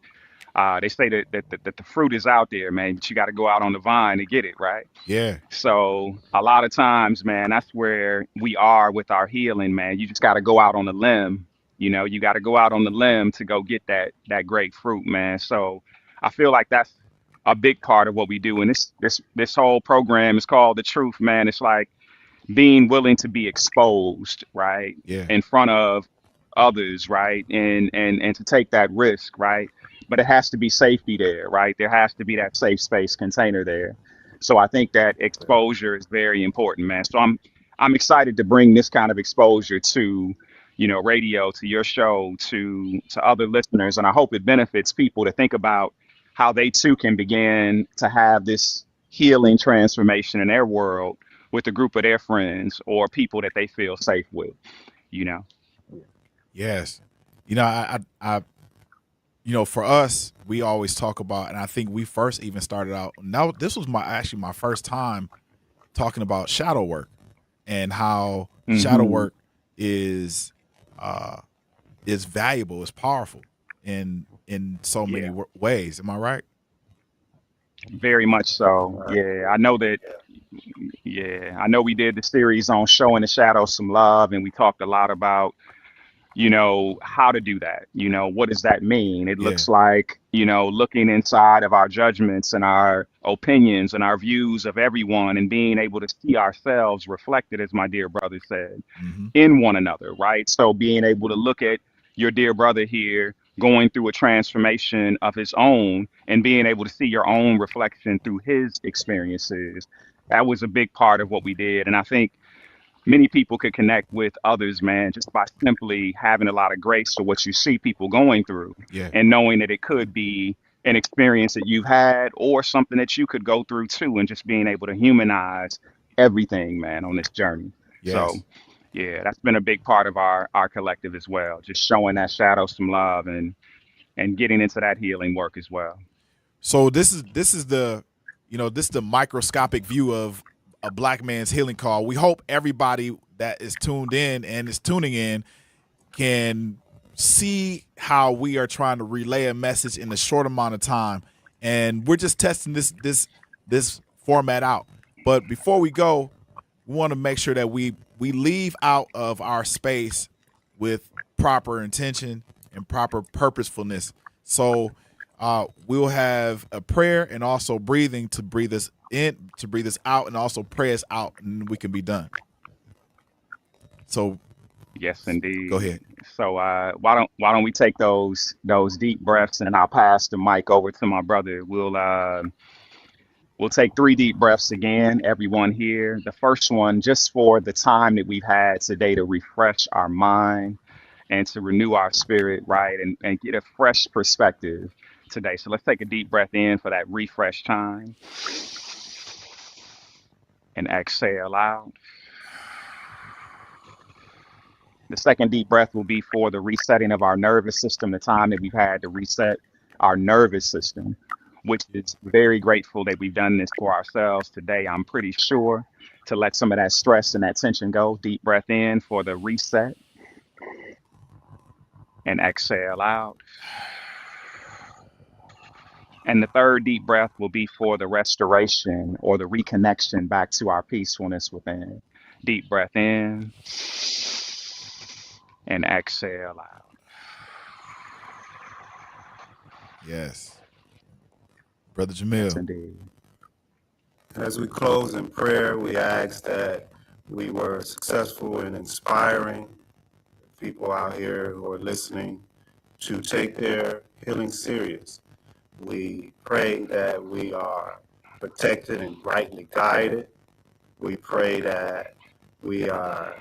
they say that the fruit is out there, man, but you got to go out on the vine to get it, right? Yeah. So a lot of times, man, that's where we are with our healing, man. You just got to go out on the limb. You got to go out on the limb to go get that great fruit, man. So I feel like that's a big part of what we do. And this whole program is called The Truth, man. It's like being willing to be exposed, right? Yeah. In front of others, right? And to take that risk, right? But it has to be safety there, right? There has to be that safe space container there. So I think that exposure is very important, man. So I'm excited to bring this kind of exposure to, radio, to your show, to other listeners, and I hope it benefits people to think about how they too can begin to have this healing transformation in their world with a group of their friends or people that they feel safe with. Yes. I for us, we always talk about, and I think we first even started out. Now, this was my first time talking about shadow work and how shadow work is valuable, is powerful in so many ways. Am I right? Very much so. Yeah, I know that. Yeah, I know we did the series on showing the shadows some love, and we talked a lot about, how to do that. What does that mean? It looks like, looking inside of our judgments and our opinions and our views of everyone and being able to see ourselves reflected, as my dear brother said, in one another, right? So being able to look at your dear brother here going through a transformation of his own and being able to see your own reflection through his experiences, that was a big part of what we did. And I think many people could connect with others, man, just by simply having a lot of grace for what you see people going through and knowing that it could be an experience that you've had or something that you could go through too, and just being able to humanize everything, man, on this journey. So yeah, that's been a big part of our collective as well, just showing that shadow some love and getting into that healing work as well. So this is the the microscopic view of a Black man's healing call. We hope everybody that is tuned in and is tuning in can see how we are trying to relay a message in a short amount of time, and we're just testing this format out. But before we go, we want to make sure that we leave out of our space with proper intention and proper purposefulness. So we'll have a prayer and also breathing to breathe us in, to breathe us out, and also pray us out, and we can be done. So yes, indeed. Go ahead. So why don't we take those deep breaths, and I'll pass the mic over to my brother. We'll take 3 deep breaths again, everyone here. The first one, just for the time that we've had today to refresh our mind and to renew our spirit, right? And get a fresh perspective today. So let's take a deep breath in for that refresh time. And exhale out. The second deep breath will be for the resetting of our nervous system, the time that we've had to reset our nervous system, which is very grateful that we've done this for ourselves today. I'm pretty sure to let some of that stress and that tension go. Deep breath in for the reset. And exhale out. And the third deep breath will be for the restoration or the reconnection back to our peacefulness within. Deep breath in and exhale out. Yes. Brother Jamil. Yes, indeed. As we close in prayer, we ask that we were successful in inspiring people out here who are listening to take their healing serious. We pray that we are protected and rightly guided. We pray that we are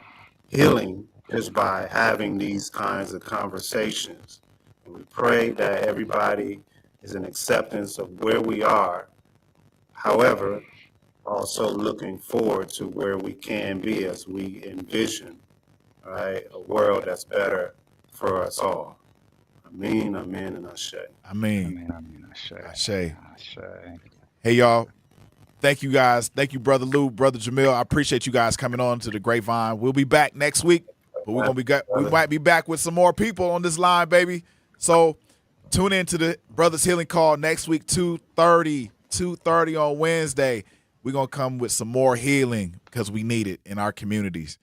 healing just by having these kinds of conversations. And we pray that everybody is in acceptance of where we are. However, also looking forward to where we can be as we envision, right, a world that's better for us all. Amen, amen, and ashe. Amen. Amen, ashe. Ashe. Ashe. Hey, y'all. Thank you, guys. Thank you, Brother Lou, Brother Jamil. I appreciate you guys coming on to the Grapevine. We'll be back next week, but we might be back with some more people on this line, baby. So tune in to the Brothers Healing Call next week, 2:30 on Wednesday. We're going to come with some more healing because we need it in our communities.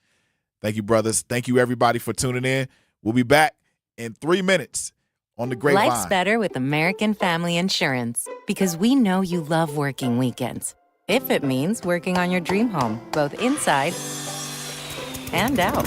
Thank you, brothers. Thank you, everybody, for tuning in. We'll be back in 3 minutes on the Grapevine. Life's better with American Family Insurance because we know you love working weekends. If it means working on your dream home, both inside and out.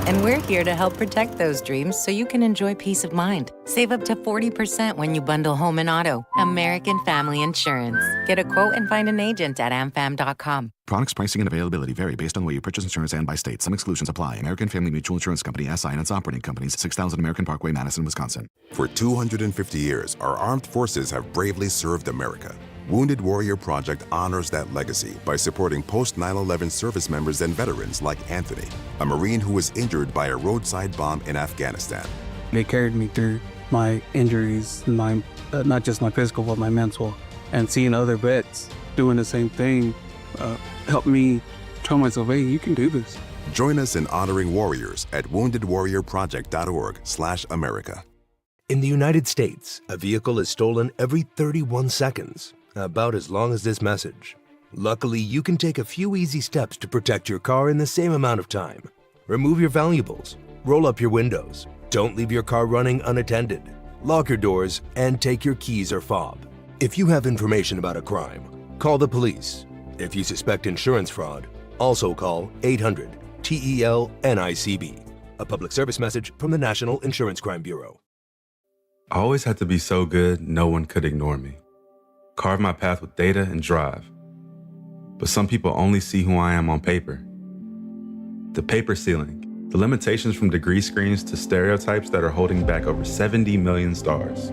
And we're here to help protect those dreams so you can enjoy peace of mind. Save up to 40% when you bundle home and auto. American Family Insurance. Get a quote and find an agent at amfam.com. Products, pricing, and availability vary based on the way you purchase insurance and by state. Some exclusions apply. American Family Mutual Insurance Company, SI, and its operating companies, 6000 American Parkway, Madison, Wisconsin. For 250 years, our armed forces have bravely served America. Wounded Warrior Project honors that legacy by supporting post-9/11 service members and veterans like Anthony, a Marine who was injured by a roadside bomb in Afghanistan. They carried me through my injuries, my not just my physical, but my mental. And seeing other vets doing the same thing helped me tell myself, hey, you can do this. Join us in honoring warriors at woundedwarriorproject.org/America. In the United States, a vehicle is stolen every 31 seconds, about as long as this message. Luckily, you can take a few easy steps to protect your car in the same amount of time. Remove your valuables, roll up your windows, don't leave your car running unattended, lock your doors, and take your keys or fob. If you have information about a crime, call the police. If you suspect insurance fraud, also call 800-TEL-NICB. A public service message from the National Insurance Crime Bureau. I always had to be so good, no one could ignore me. Carve my path with data and drive. But some people only see who I am on paper. The paper ceiling, the limitations from degree screens to stereotypes that are holding back over 70 million stars.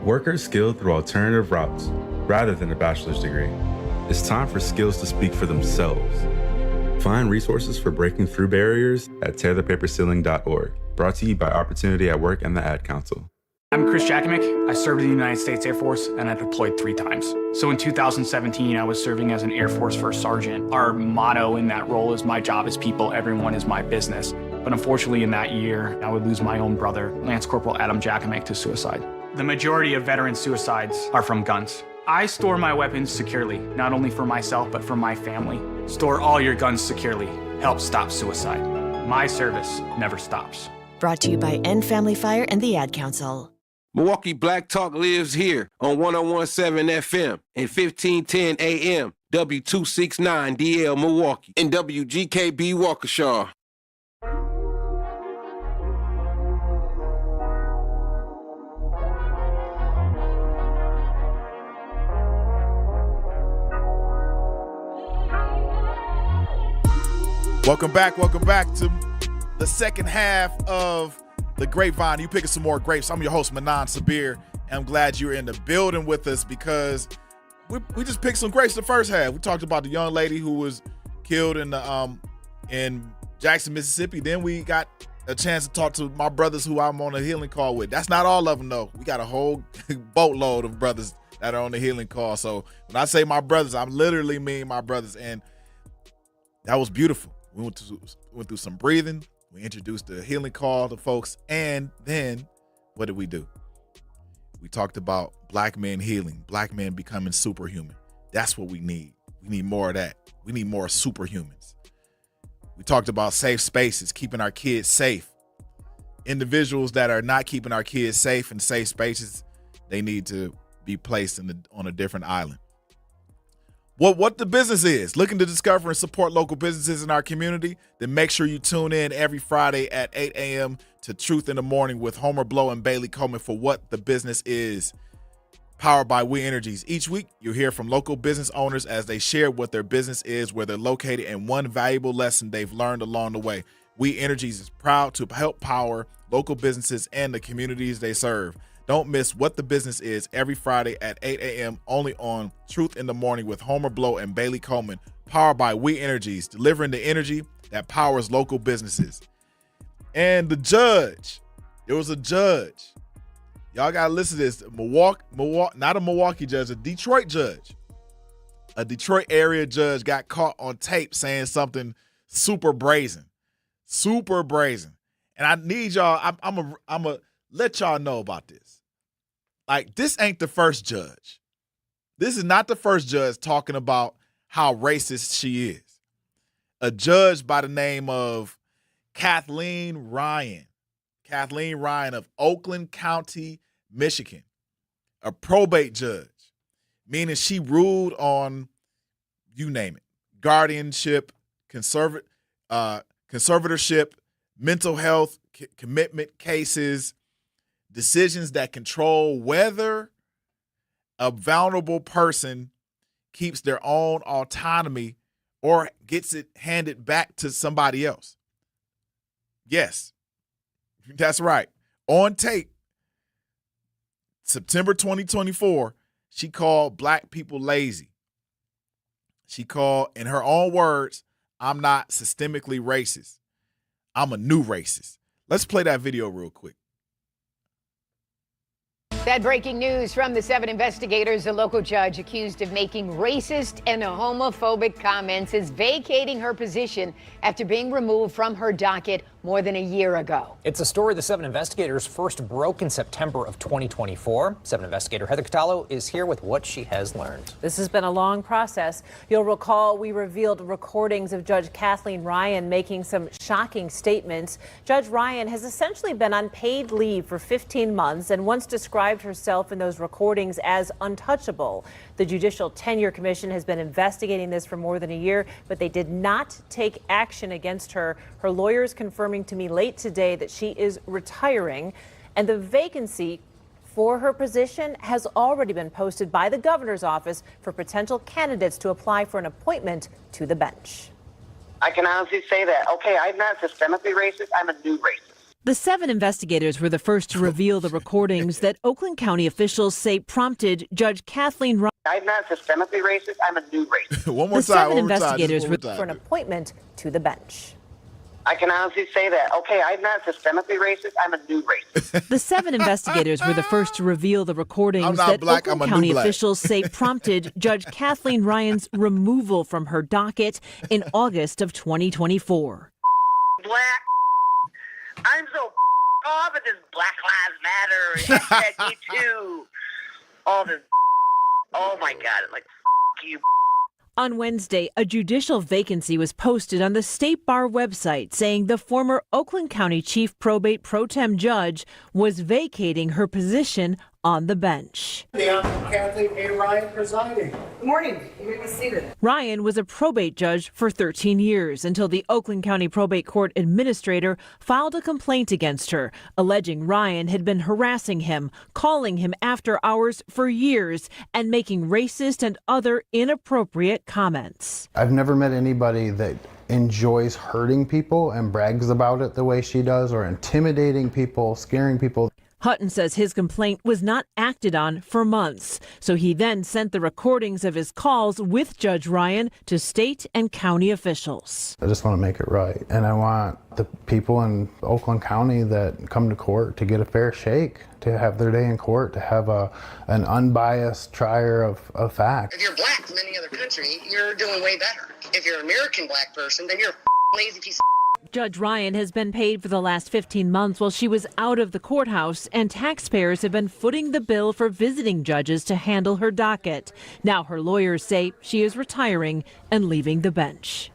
Workers skilled through alternative routes rather than a bachelor's degree. It's time for skills to speak for themselves. Find resources for breaking through barriers at tearthepaperceiling.org. Brought to you by Opportunity at Work and the Ad Council. I'm Chris Jackamick. I served in the United States Air Force and I deployed 3 times. So in 2017, I was serving as an Air Force First Sergeant. Our motto in that role is my job is people, everyone is my business. But unfortunately in that year, I would lose my own brother, Lance Corporal Adam Jackamick, to suicide. The majority of veteran suicides are from guns. I store my weapons securely, not only for myself, but for my family. Store all your guns securely. Help stop suicide. My service never stops. Brought to you by End Family Fire and the Ad Council. Milwaukee Black Talk lives here on 1017 FM and 1510 AM, W269DL Milwaukee, and WGKB Waukesha. Welcome back to the second half of the Grapevine. You picking some more grapes. I'm your host, Manan Sabir, and I'm glad you're in the building with us because we just picked some grapes the first half. We talked about the young lady who was killed in Jackson, Mississippi. Then we got a chance to talk to my brothers who I'm on a healing call with. That's not all of them, though. We got a whole boatload of brothers that are on the healing call. So when I say my brothers, I'm literally mean my brothers, and that was beautiful. We went through some breathing. We introduced the healing call to folks. And then what did we do? We talked about black men healing, black men becoming superhuman. That's what we need. We need more of that. We need more superhumans. We talked about safe spaces, keeping our kids safe. Individuals that are not keeping our kids safe in safe spaces, they need to be placed on a different island. What the business is, looking to discover and support local businesses in our community, then make sure you tune in every Friday at 8 a.m. to Truth in the Morning with Homer Blow and Bailey Coleman for What the Business Is, powered by We Energies. Each week, you'll hear from local business owners as they share what their business is, where they're located, and one valuable lesson they've learned along the way. We Energies is proud to help power local businesses and the communities they serve. Don't miss What the Business Is every Friday at 8 a.m. only on Truth in the Morning with Homer Blow and Bailey Coleman, powered by We Energies, delivering the energy that powers local businesses. And the judge, there was a judge. Y'all got to listen to this. Milwaukee, not a Milwaukee judge, a Detroit judge. A Detroit area judge got caught on tape saying something super brazen. Super brazen. And I need y'all, I'm a let y'all know about this. Like, this ain't the first judge. This is not the first judge talking about how racist she is. A judge by the name of Kathleen Ryan of Oakland County, Michigan, a probate judge, meaning she ruled on, you name it, guardianship, conservatorship, mental health, commitment cases, decisions that control whether a vulnerable person keeps their own autonomy or gets it handed back to somebody else. Yes, that's right. On tape, September 2024, she called black people lazy. She called, in her own words, I'm not systemically racist. I'm a new racist. Let's play that video real quick. That breaking news from the 7 investigators. A local judge accused of making racist and homophobic comments is vacating her position after being removed from her docket more than a year ago. It's a story the 7 investigators first broke in September of 2024. 7 investigator Heather Catallo is here with what she has learned. This has been a long process. You'll recall we revealed recordings of Judge Kathleen Ryan making some shocking statements. Judge Ryan has essentially been on paid leave for 15 months and once described herself in those recordings as untouchable. The Judicial Tenure Commission has been investigating this for more than a year, but they did not take action against her. Her lawyer is confirming to me late today that she is retiring, and the vacancy for her position has already been posted by the governor's office for potential candidates to apply for an appointment to the bench. I can honestly say that, okay, I'm not systemically racist, I'm a new racist. The 7 investigators were the first to reveal the recordings that Oakland County officials say prompted Judge Kathleen Ryan. I'm not systemically racist, I'm a new racist. One more The time. 7 investigators were time. for an appointment to the bench. I can honestly say that, okay, I'm not systemically racist, I'm a new racist. The 7 investigators were the first to reveal the recordings I'm not that black, Oakland I'm a County new black. officials say prompted Judge Kathleen Ryan's removal from her docket in August of 2024. Black. I'm so off at this Black Lives Matter, hashtag Me Too, all this. Oh my God, like you. On Wednesday, a judicial vacancy was posted on the State Bar website saying the former Oakland County Chief Probate Pro Tem Judge was vacating her position on the bench. Kathleen A. Ryan presiding. Good morning. You may be seated. Ryan was a probate judge for 13 years until the Oakland County Probate Court administrator filed a complaint against her, alleging Ryan had been harassing him, calling him after hours for years, and making racist and other inappropriate comments. I've never met anybody that enjoys hurting people and brags about it the way she does, or intimidating people, scaring people. Hutton says his complaint was not acted on for months, so he then sent the recordings of his calls with Judge Ryan to state and county officials. I just want to make it right, and I want the people in Oakland County that come to court to get a fair shake, to have their day in court, to have an unbiased trier of facts. If you're black from any other country, you're doing way better. If you're an American black person, then you're a lazy piece of. Judge Ryan has been paid for the last 15 months while she was out of the courthouse, and taxpayers have been footing the bill for visiting judges to handle her docket. Now her lawyers say she is retiring and leaving the bench.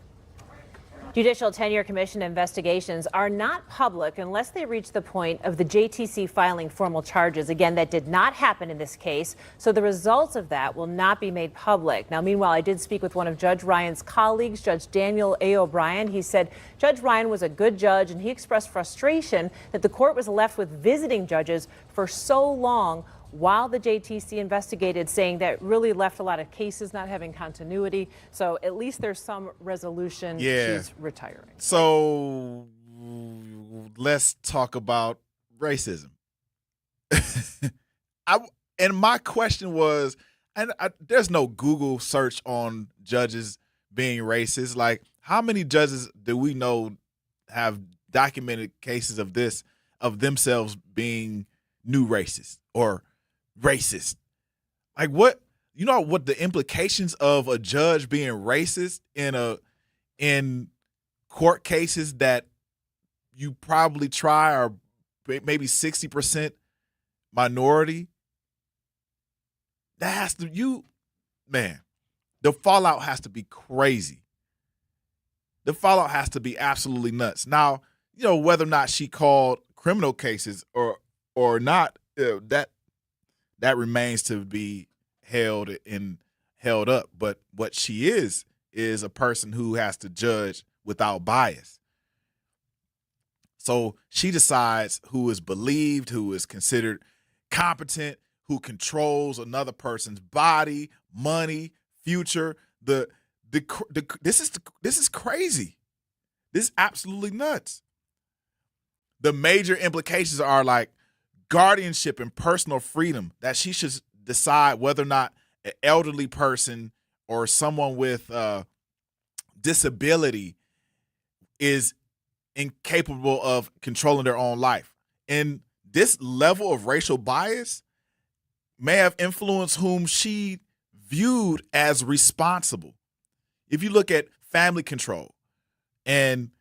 Judicial Tenure Commission investigations are not public unless they reach the point of the JTC filing formal charges. Again, that did not happen in this case, so the results of that will not be made public. Now, meanwhile, I did speak with one of Judge Ryan's colleagues, Judge Daniel A. O'Brien. He said Judge Ryan was a good judge, and he expressed frustration that the court was left with visiting judges for so long while the JTC investigated, saying that really left a lot of cases not having continuity. So at least there's some resolution. Yeah. She's retiring. So let's talk about racism. And my question was, there's no Google search on judges being racist. Like, how many judges do we know have documented cases of this, of themselves being new racist or racist? Like, what, you know what the implications of a judge being racist in court cases that you probably try are maybe 60% minority? That has to, man, the fallout has to be crazy. The fallout has to be absolutely nuts. Now, whether or not she called criminal cases or not, that remains to be held up. But what she is a person who has to judge without bias. So she decides who is believed, who is considered competent, who controls another person's body, money, future. This is crazy. This is absolutely nuts. The major implications are like guardianship and personal freedom, that she should decide whether or not an elderly person or someone with disability is incapable of controlling their own life. And this level of racial bias may have influenced whom she viewed as responsible. If you look at family control, and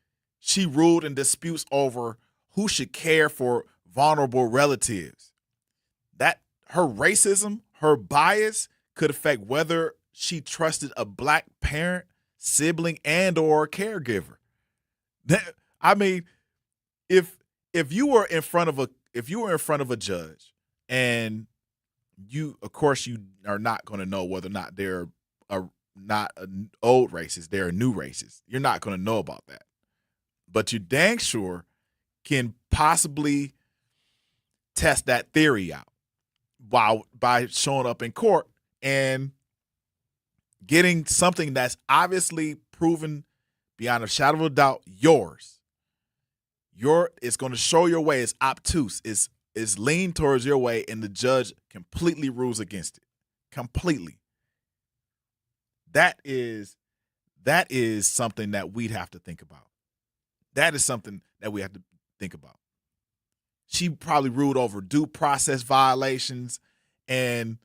she ruled in disputes over who should care for vulnerable relatives, that her racism, her bias could affect whether she trusted a black parent, sibling, and or caregiver. I mean, if you were in front of a judge, and you, of course, you are not going to know whether or not they're not an old racist, they're a new racist. You're not going to know about that. But you dang sure can possibly test that theory out by showing up in court and getting something that's obviously proven beyond a shadow of a doubt yours. It's going to show your way. It's obtuse. It's lean towards your way, and the judge completely rules against it. Completely. That is something that we'd have to think about. That is something that we have to think about. She probably ruled over due process violations and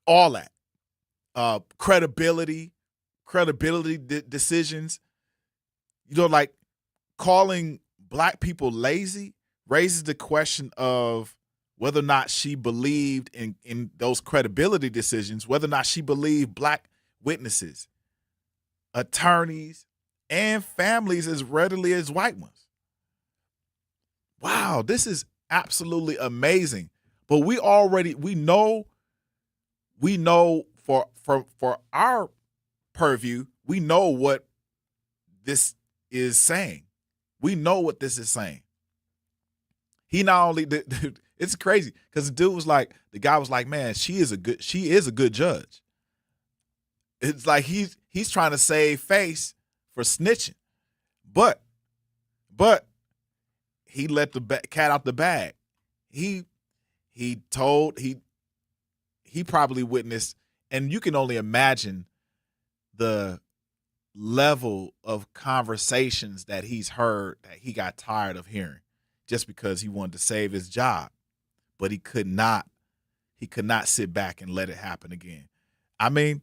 all that. Credibility decisions. Like calling black people lazy raises the question of whether or not she believed in those credibility decisions, whether or not she believed black witnesses, attorneys, and families as readily as white ones. Wow, this is absolutely amazing. But we know for our purview, we know what this is saying. We know what this is saying. He not only it's crazy because the guy was like, man, she is a good judge. It's like he's trying to save face for snitching, but he let the cat out the bag. He probably witnessed, and you can only imagine the level of conversations that he's heard that he got tired of hearing just because he wanted to save his job, but he could not sit back and let it happen again. I mean,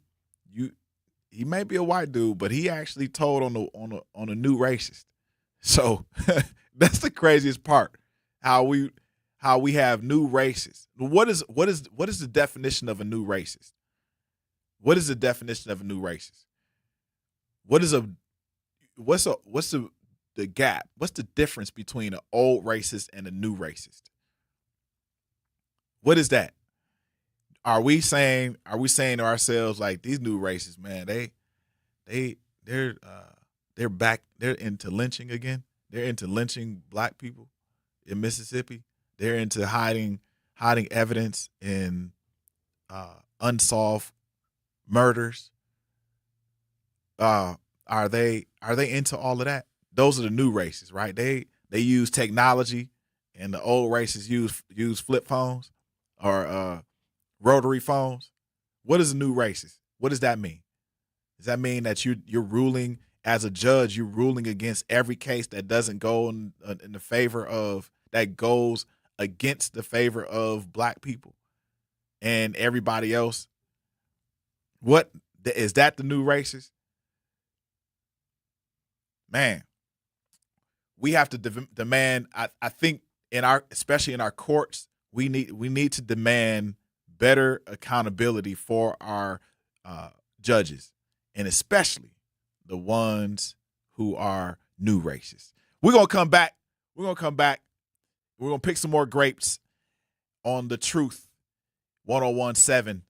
he may be a white dude, but he actually told on a new racist. So that's the craziest part. How we have new racists. What is the definition of a new racist? What is the definition of a new racist? What's the gap? What's the difference between an old racist and a new racist? What is that? Are we saying to ourselves like these new racists, man, they're back, they're into lynching again? They're into lynching black people in Mississippi. They're into hiding evidence in unsolved murders. Are they into all of that? Those are the new racists, right? They use technology, and the old racists use flip phones or rotary phones. What is a new racist? What does that mean? Does that mean that you're ruling as a judge? You're ruling against every case that doesn't go in the favor of, that goes against the favor of black people and everybody else? What is that? The new racist? Man, we have to demand. I think especially in our courts, we need to demand better accountability for our judges, and especially the ones who are new racists. We're gonna come back. We're gonna pick some more grapes on The Truth 101.7.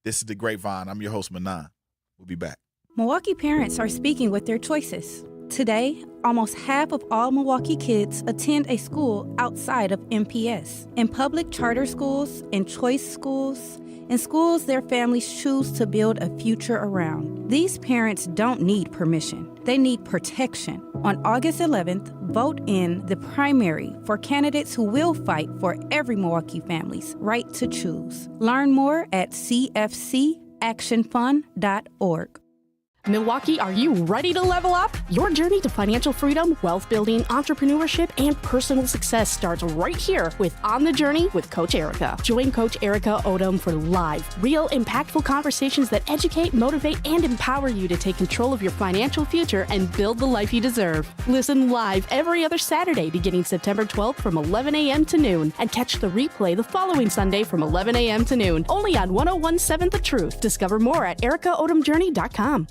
This is the Grapevine. I'm your host, Manan. We'll be back. Milwaukee parents are speaking with their choices. Today, almost half of all Milwaukee kids attend a school outside of MPS. In public charter schools, in choice schools, in schools their families choose to build a future around. These parents don't need permission. They need protection. On August 11th, vote in the primary for candidates who will fight for every Milwaukee family's right to choose. Learn more at cfcactionfund.org. Milwaukee, are you ready to level up? Your journey to financial freedom, wealth building, entrepreneurship, and personal success starts right here with On the Journey with Coach Erica. Join Coach Erica Odom for live, real, impactful conversations that educate, motivate, and empower you to take control of your financial future and build the life you deserve. Listen live every other Saturday beginning September 12th from 11 a.m. to noon, and catch the replay the following Sunday from 11 a.m. to noon, only on 101.7 The Truth. Discover more at ericaodomjourney.com.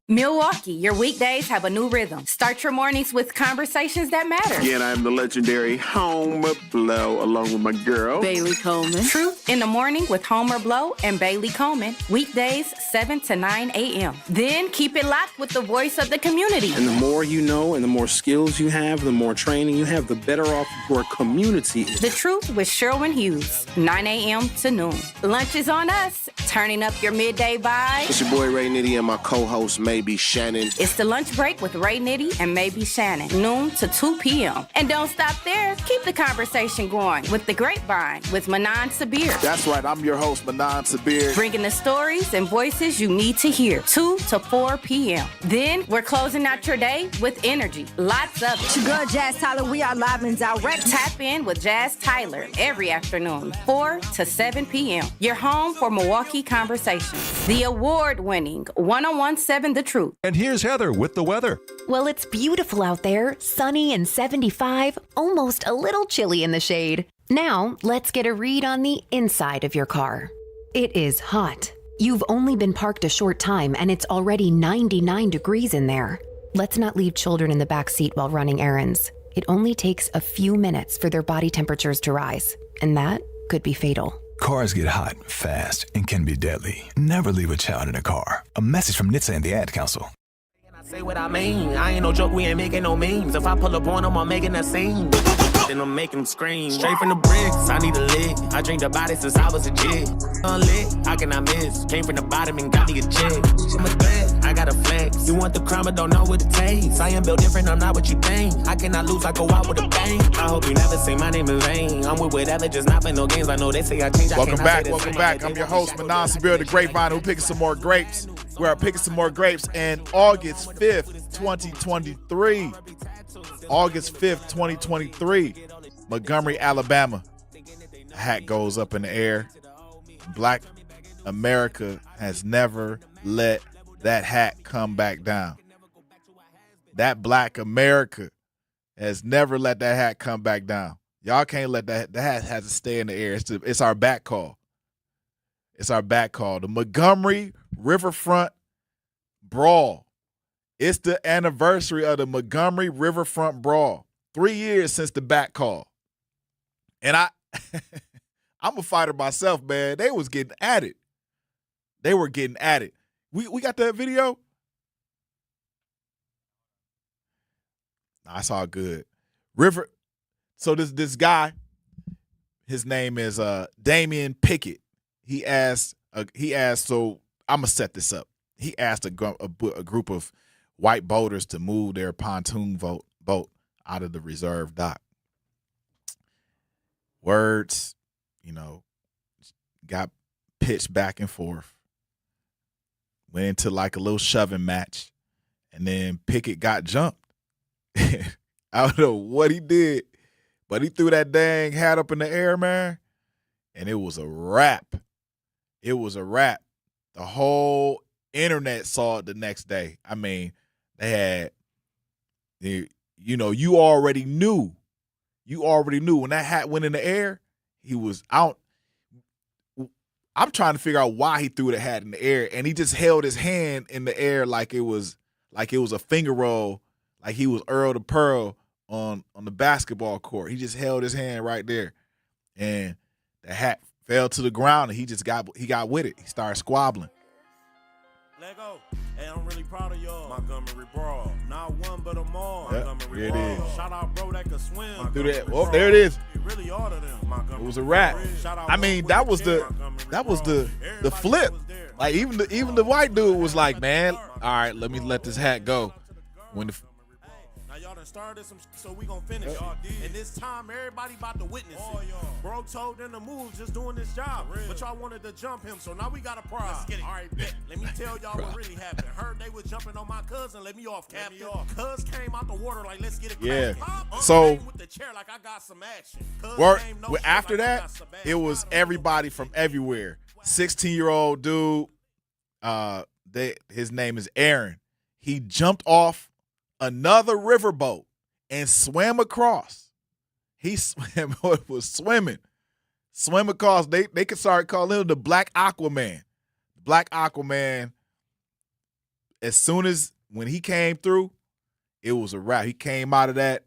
Milwaukee, your weekdays have a new rhythm. Start your mornings with conversations that matter. Again, I'm the legendary Homer Blow, along with my girl, Bailey Coleman. Truth in the Morning with Homer Blow and Bailey Coleman. Weekdays, 7 to 9 a.m. Then keep it locked with the voice of the community. And the more you know and the more skills you have, the more training you have, the better off your community is. The Truth with Sherwin Hughes, 9 a.m. to noon. Lunch is on us, turning up your midday vibe. It's your boy Ray Nitty and my co-host Maybe Shannon. It's the lunch break with Ray Nitty and Maybe Shannon, noon to 2 p.m. And don't stop there. Keep the conversation going with the Grapevine with Manan Sabir. That's right. I'm your host, Manan Sabir. Bringing the stories and voices you need to hear, 2 to 4 p.m. Then we're closing out your day with energy. Lots of it. It's your girl, Jazz Tyler. We are live and direct. Tap in with Jazz Tyler every afternoon, 4 to 7 p.m. Your home for Milwaukee conversations. The award-winning 101.7 The Truth. And here's Heather with the weather. Well, it's beautiful out there, sunny and 75, almost a little chilly in the shade. Now, let's get a read on the inside of your car. It is hot. You've only been parked a short time and it's already 99 degrees in there. Let's not leave children in the back seat while running errands. It only takes a few minutes for their body temperatures to rise, and that could be fatal. Cars get hot, fast, and can be deadly. Never leave a child in a car. A message from NHTSA and the Ad Council. Say what I mean. I ain't no joke, we ain't making no memes. If I pull up on them, I'm making a scene. Then I'm making them scream. Straight from the bricks, I need a lick. I drink the body since I was a jig. Unlit, how can I miss? Came from the bottom and got me a chick. I'm a threat, I got a flex. You want the crime, but don't know what it takes. I am built different, I'm not what you think. I cannot lose, I go out with a bang. I hope you never say my name in vain. I'm with whatever, just not play no games. I know they say I change. Welcome back. I'm your host, Manan Sabir, the Grapevine, who picking some more grapes. We are picking some more grapes, and August 5th, 2023. August 5th, 2023. Montgomery, Alabama. The hat goes up in the air. Black America has never let that hat come back down. That Black America has never let that hat come back down. Y'all can't let that. The hat has to stay in the air. It's our back call. It's our back call. The Montgomery Riverfront Brawl. It's the anniversary of the Montgomery Riverfront Brawl. 3 years since the back call. And I'm a fighter myself, man. They was getting at it. They were getting at it. We got that video? Nah, it's all good. So this guy, his name is Damian Pickett. He asked, so I'm going to set this up. He asked a group of white boaters to move their pontoon boat out of the reserve dock. Words, got pitched back and forth. Went into like a little shoving match. And then Pickett got jumped. I don't know what he did, but he threw that dang hat up in the air, man. And it was a wrap. It was a wrap. The whole internet saw it the next day. I mean, they had, you already knew. You already knew when that hat went in the air, he was out. I'm trying to figure out why he threw the hat in the air, and he just held his hand in the air like it was a finger roll, like he was Earl to Pearl on the basketball court. He just held his hand right there, and the hat fell to the ground, and he got with it. He started squabbling. Lego. Hey, I'm really proud of y'all. Montgomery Brawl. Not one, but them all. Yep, Montgomery here it Brawl. is. Shout out, bro, that could swim. Do that. Oh, there it is. You really order them. Montgomery It was a wrap. Brawl. I mean, that was the flip. Like even the white dude was like, man, all right, let me let this hat go. When started some, so we gonna finish. Y'all did. And this time, everybody about to witness it. Bro told them to move, just doing this job. But y'all wanted to jump him, so now we got a prize. Let's get it. All right, bet. Let me tell y'all what really happened. Heard they was jumping on my cousin. Let me off, Captain. Cuz came out the water like, let's get it. Yeah. So with the chair like I got some action. After that, it was everybody from everywhere. 16-year-old dude. His name is Aaron. He jumped off another riverboat and swam across. He was swimming across. They could start calling him the Black Aquaman. Black Aquaman. As soon as when he came through, it was a wrap. He came out of that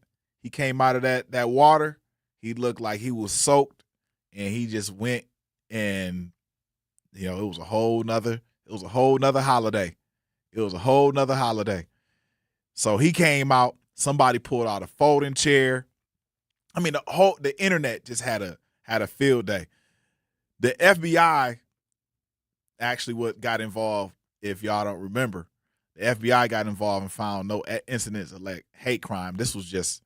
water. He looked like he was soaked, and he just went, and it was a whole nother holiday. It was a whole nother holiday. So he came out. Somebody pulled out a folding chair. I mean, the internet just had a field day. The FBI actually got involved. If y'all don't remember, the FBI got involved and found no incidents of like hate crime. This was just,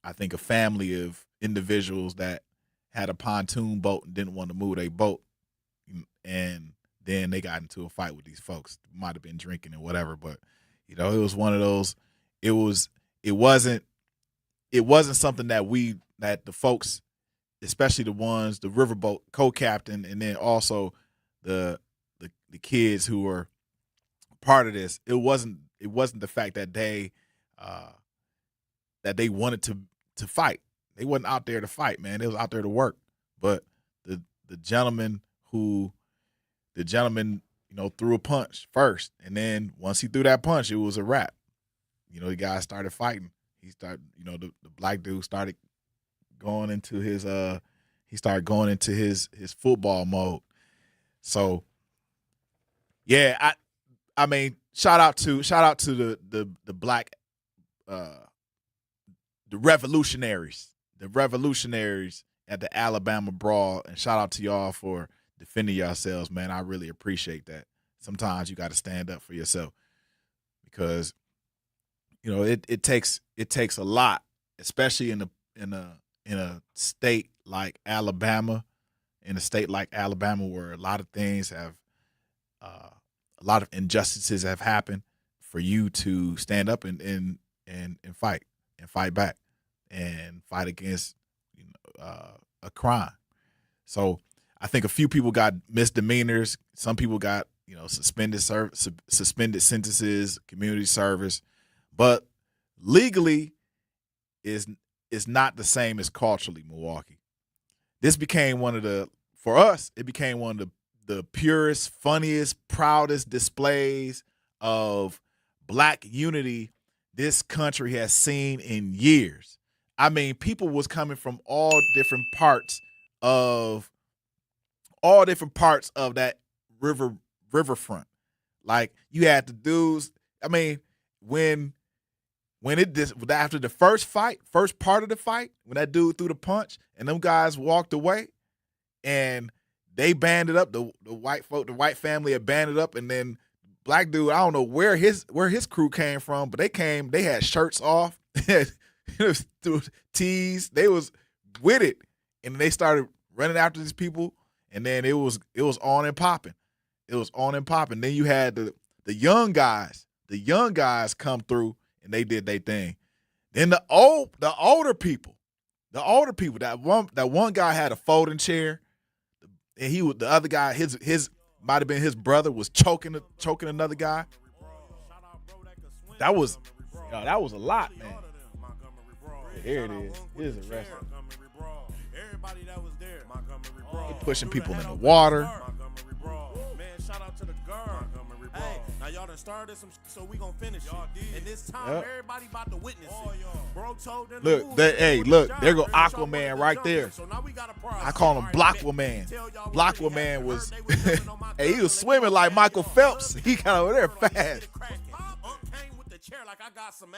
I think a family of individuals that had a pontoon boat and didn't want to move their boat, and then they got into a fight with these folks. Might have been drinking or whatever, but it was one of those. It wasn't something that the folks, especially the riverboat co-captain, and then also the kids who were part of this. It wasn't the fact that they wanted to fight. They wasn't out there to fight, man. They was out there to work. But the gentleman threw a punch first, and then once he threw that punch, it was a wrap. The guy started fighting. He started, the black dude started going into his football mode. So yeah, I mean, shout out to the black the revolutionaries at the Alabama brawl, and shout out to y'all for defending yourselves, man. I really appreciate that. Sometimes you got to stand up for yourself, because it takes a lot, especially in a state like Alabama, where a lot of things have a lot of injustices have happened, for you to stand up and fight back and fight against a crime. So I think a few people got misdemeanors. Some people got suspended sentences, community service, but legally is not the same as culturally. Milwaukee. This became for us, it became one of the purest, funniest, proudest displays of black unity this country has seen in years. I mean, people was coming from all different parts of that riverfront. Like, you had the dudes. I mean, after the first part of the fight, when that dude threw the punch and them guys walked away, and they banded up, the white family had banded up, and then black dude, I don't know where his crew came from, but they had shirts off, tees, they was with it, and they started running after these people, and then it was on and popping. It was on and popping. Then you had the young guys come through, and they did their thing. Then the older people, that one guy had a folding chair, and the other guy, his might have been his brother, was choking another guy. That was a lot, man. Yeah, here it is. Here's a wrestler. They pushing people in the water. Shout out to the girl. Hey, now y'all done started some, so we gonna finish it. And this time, everybody about to witness it. Bro told them look, there go Aquaman right there. I call him Blockwoman. Blockwoman was, hey, he was swimming like Michael Phelps. He got over there fast.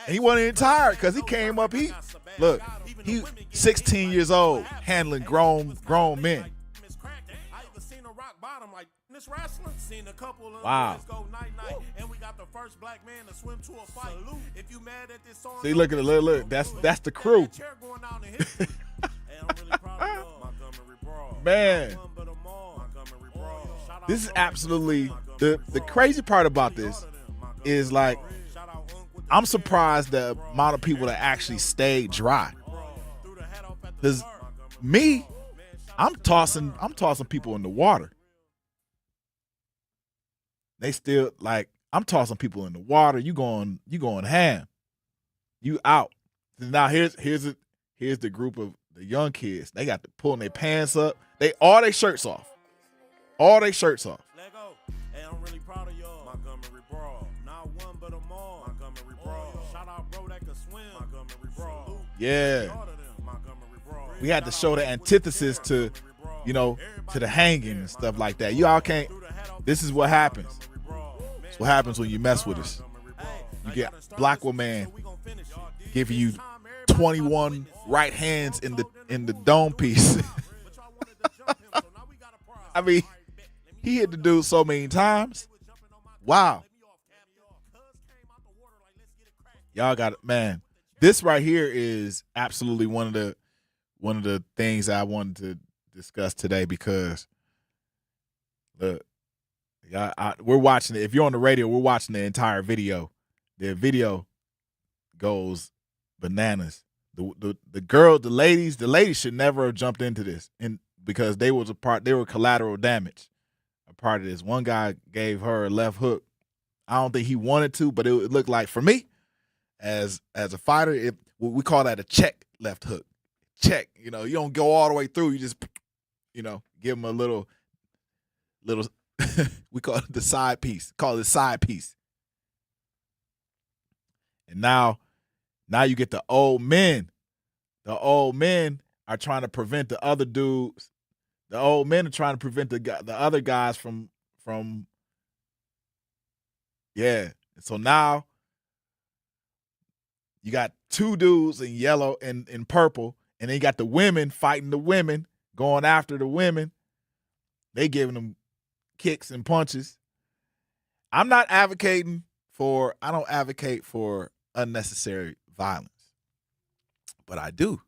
And he wasn't even tired, because he came up. He 16 years old, handling grown men. this wrestling. Seen a couple of Wow. go night-night. And we got the first black man to swim to a fight. Salute. If you mad at this song, See, look at it. Look. That's the crew. Man. This is absolutely the crazy part about this is like I'm surprised the amount of people that actually stayed dry. Cause me, I'm tossing people in the water. They still like I'm tossing people in the water. You going ham. You out. Now here's the group of the young kids. They got to pulling their pants up. All their shirts off. All their shirts off. Hey, I'm really proud of y'all. Montgomery Brawl. Not one but them all. Montgomery Brawl. Shout out bro that can swim. Montgomery Brawl. Yeah. We had to show the antithesis to, to the hanging and stuff like that. Y'all can't. This is what happens. It's what happens when you mess with us. You get black woman giving you 21 right hands in the dome piece. I mean, he hit the dude so many times. Wow. Y'all got it, man. This right here is absolutely one of the things I wanted to discuss today because we're watching it. If you're on the radio, we're watching the entire video. The video goes bananas. The ladies should never have jumped into this, and because they were collateral damage, a part of this. One guy gave her a left hook. I don't think he wanted to, but it looked like, for me, as a fighter, we call that a check left hook. Check, you don't go all the way through. You just, give him a little. We call it the side piece. Call it side piece. And now you get the old men. The old men are trying to prevent the other dudes. The old men are trying to prevent the other guys from. Yeah. And so now you got two dudes in yellow and in purple, and then you got the women fighting the women, going after the women. They giving them kicks and punches. I don't advocate for unnecessary violence, but I do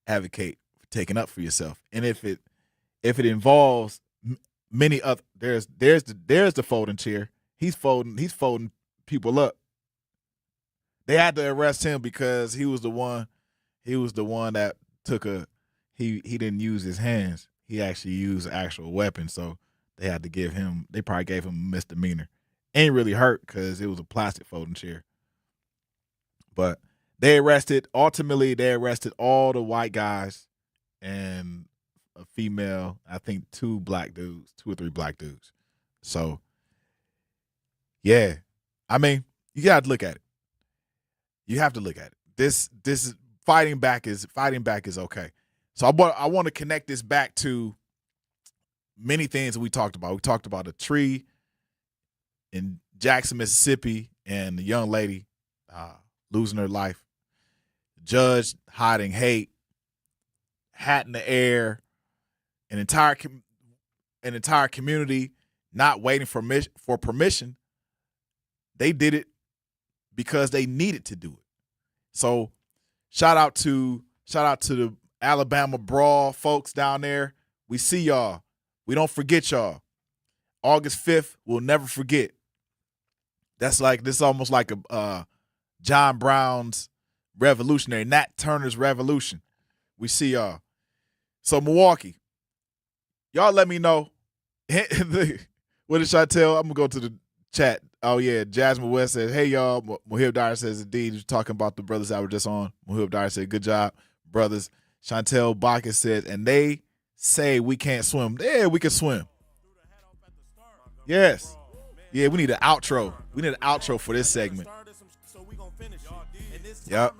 advocate for taking up for yourself. And if it involves many other, there's the folding chair. He's folding people up. They had to arrest him because he was the one that took he didn't use his hands. He actually used an actual weapon, so they probably gave him a misdemeanor. Ain't really hurt because it was a plastic folding chair. But ultimately they arrested all the white guys and a female, I think 2 or 3 black dudes. So yeah, I mean, you got to look at it. You have to look at it. This is fighting back is okay. So I want to connect this back to many things that we talked about. We talked about a tree in Jackson, Mississippi, and the young lady losing her life. Judge hiding hate, hat in the air, an entire community not waiting for permission. They did it because they needed to do it. So shout out to the Alabama Brawl folks down there. We see y'all. We don't forget y'all. August 5th, we'll never forget. This is almost like a John Brown's revolutionary, Nat Turner's revolution. We see y'all. So Milwaukee, y'all let me know. What did Chantel? I'm gonna go to the chat. Oh yeah, Jasmine West says, "Hey y'all." Mohib Dyer says, "Indeed, you're talking about the brothers that were just on." Mohib Dyer said, "Good job, brothers." Chantel Bacchus says, "And they say we can't swim. Yeah, we can swim." Yes. Yeah, we need an outro. We need an outro for this segment. Yep.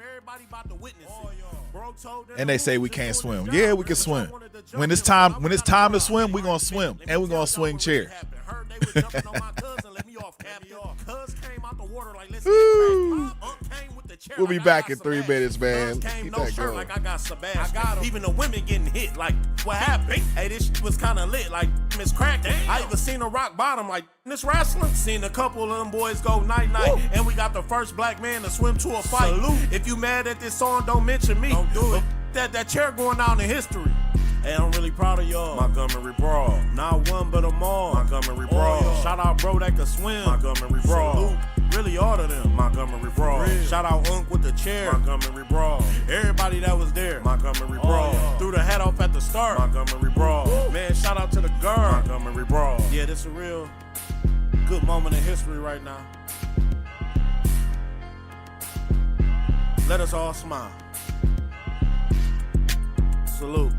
And they say we can't swim. Yeah, we can swim. When it's time to swim, we're gonna swim. And we're gonna swing chair. We'll be back in 3 minutes, man. Keep that going. Like I got Even the women getting hit. Like, what happened? Hey, this shit was kind of lit. Like, damn, it's cracking. I even seen a rock bottom like, this wrestling. Seen a couple of them boys go night-night. And we got the first black man to swim to a fight. Salute. If you mad at this song, don't mention me. Don't do it. That chair going down in history. Hey, I'm really proud of y'all. Montgomery Brawl. Not one but them all. Montgomery Brawl. Shout out bro that can swim. Montgomery Brawl. Salute. Really all of them. Montgomery Brawl. Shout out Unc with the chair. Montgomery Brawl. Everybody that was there. Montgomery Brawl. Threw the hat off at the start. Montgomery Brawl. Man, shout out to the girl. Montgomery Brawl. Yeah, this a real good moment in history right now. Let us all smile. Salute.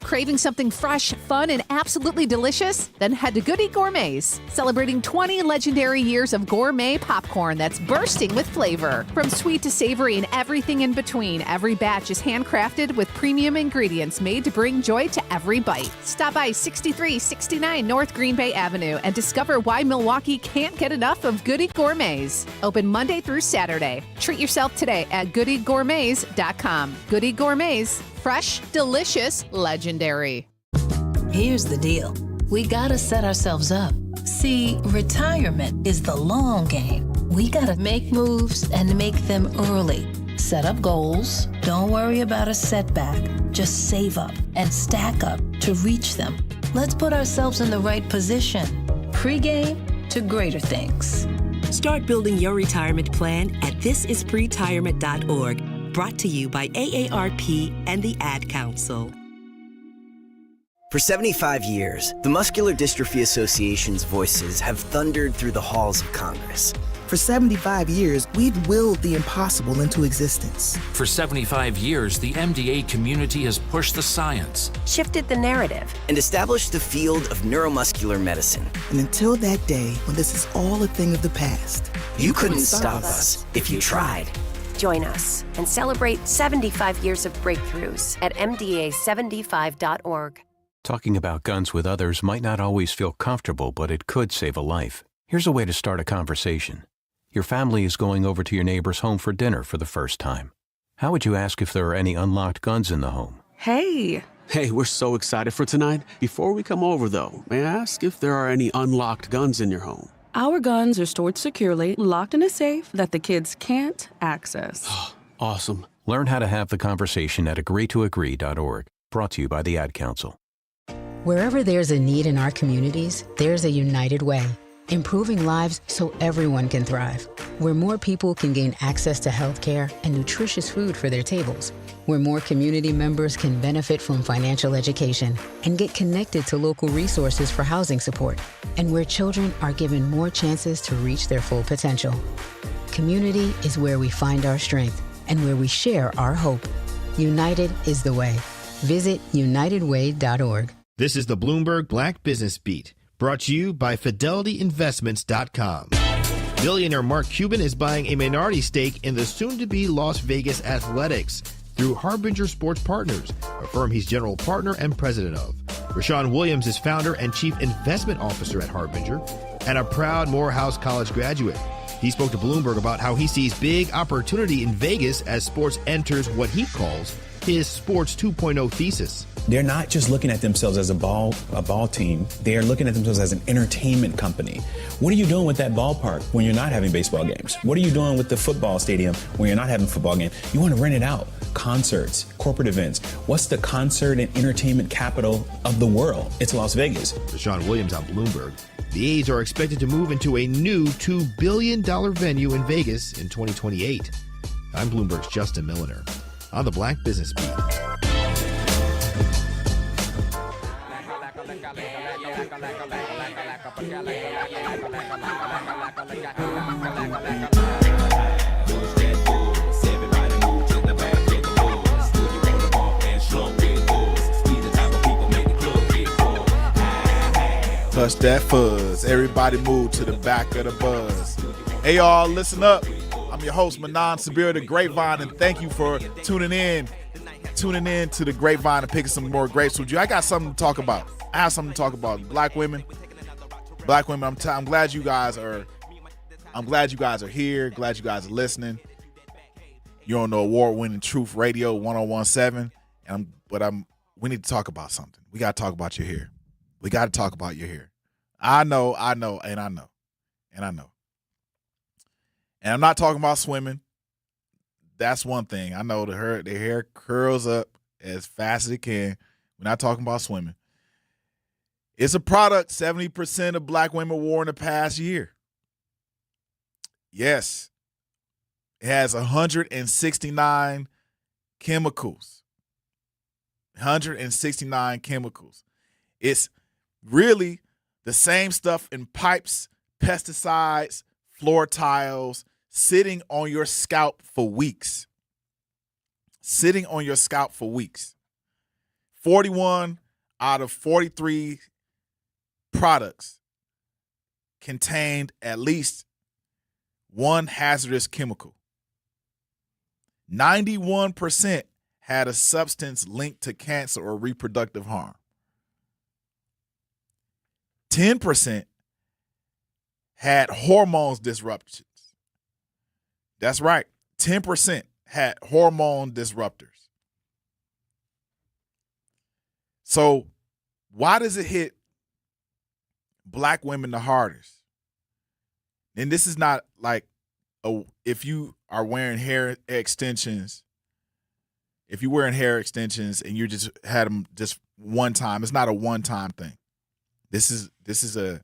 Craving something fresh, fun, and absolutely delicious? Then head to Goody Gourmets, celebrating 20 legendary years of gourmet popcorn that's bursting with flavor. From sweet to savory and everything in between, every batch is handcrafted with premium ingredients made to bring joy to every bite. Stop by 6369 North Green Bay Avenue and discover why Milwaukee can't get enough of Goody Gourmets. Open Monday through Saturday. Treat yourself today at goodygourmets.com. Goody Gourmets. Fresh, delicious, legendary. Here's the deal. We gotta set ourselves up. See, retirement is the long game. We gotta make moves and make them early. Set up goals. Don't worry about a setback. Just save up and stack up to reach them. Let's put ourselves in the right position. Pre-game to greater things. Start building your retirement plan at thisispretirement.org. Brought to you by AARP and the Ad Council. For 75 years, the Muscular Dystrophy Association's voices have thundered through the halls of Congress. For 75 years, we've willed the impossible into existence. For 75 years, the MDA community has pushed the science, shifted the narrative, and established the field of neuromuscular medicine. And until that day, when this is all a thing of the past, you couldn't stop us if you tried. Join us and celebrate 75 years of breakthroughs at MDA75.org. Talking about guns with others might not always feel comfortable, but it could save a life. Here's a way to start a conversation. Your family is going over to your neighbor's home for dinner for the first time. How would you ask if there are any unlocked guns in the home? Hey, we're so excited for tonight. Before we come over, though, may I ask if there are any unlocked guns in your home? Our guns are stored securely, locked in a safe that the kids can't access. Awesome. Learn how to have the conversation at agreetoagree.org. Brought to you by the Ad Council. Wherever there's a need in our communities, there's a United Way. Improving lives so everyone can thrive. Where more people can gain access to health care and nutritious food for their tables. Where more community members can benefit from financial education and get connected to local resources for housing support. And where children are given more chances to reach their full potential. Community is where we find our strength and where we share our hope. United is the way. Visit unitedway.org. This is the Bloomberg Black Business Beat, brought to you by FidelityInvestments.com. Billionaire Mark Cuban is buying a minority stake in the soon-to-be Las Vegas Athletics through Harbinger Sports Partners, a firm he's general partner and president of. Rashawn Williams is founder and chief investment officer at Harbinger and a proud Morehouse College graduate. He spoke to Bloomberg about how he sees big opportunity in Vegas as sports enters what he calls his Sports 2.0 thesis. They're not just looking at themselves as a ball team. They are looking at themselves as an entertainment company. What are you doing with that ballpark when you're not having baseball games? What are you doing with the football stadium when you're not having football games? You want to rent it out. Concerts, corporate events. What's the concert and entertainment capital of the world? It's Las Vegas. Rashawn Williams on Bloomberg. The A's are expected to move into a new $2 billion venue in Vegas in 2028. I'm Bloomberg's Justin Milliner on the Black Business Beat. Hush that fuzz. Everybody move to the back of the buzz. Hey, y'all, listen up. I'm your host, Manan Sabir, the Grapevine, and thank you for tuning in to the Grapevine and picking some more grapes with you. I got something to talk about. I have something to talk about. Black women. I'm glad you guys are here. Glad you guys are listening. You're on the award-winning Truth Radio 1017, we need to talk about something. We got to talk about your hair. We got to talk about your hair. I know. And I'm not talking about swimming. That's one thing. I know the hair curls up as fast as it can. We're not talking about swimming. It's a product 70% of black women wore in the past year. Yes. It has 169 chemicals. 169 chemicals. It's really the same stuff in pipes, pesticides, floor tiles, sitting on your scalp for weeks. 41 out of 43 products contained at least one hazardous chemical. 91% had a substance linked to cancer or reproductive harm. 10% had hormones disruptions. That's right. 10% had hormone disruptors. So why does it hit black women the hardest? And this is not like if you are wearing hair extensions, and you just had them just one time, it's not a one-time thing. This is a,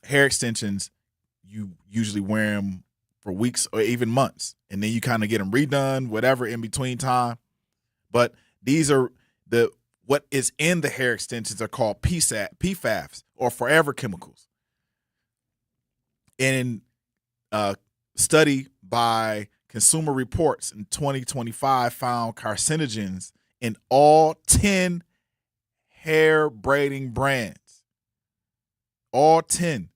hair extensions, you usually wear them for weeks or even months, and then you kind of get them redone, whatever in between time. But these are what is in the hair extensions are called PFAS or forever chemicals. And a study by Consumer Reports in 2025 found carcinogens in all 10 hair braiding brands. All 10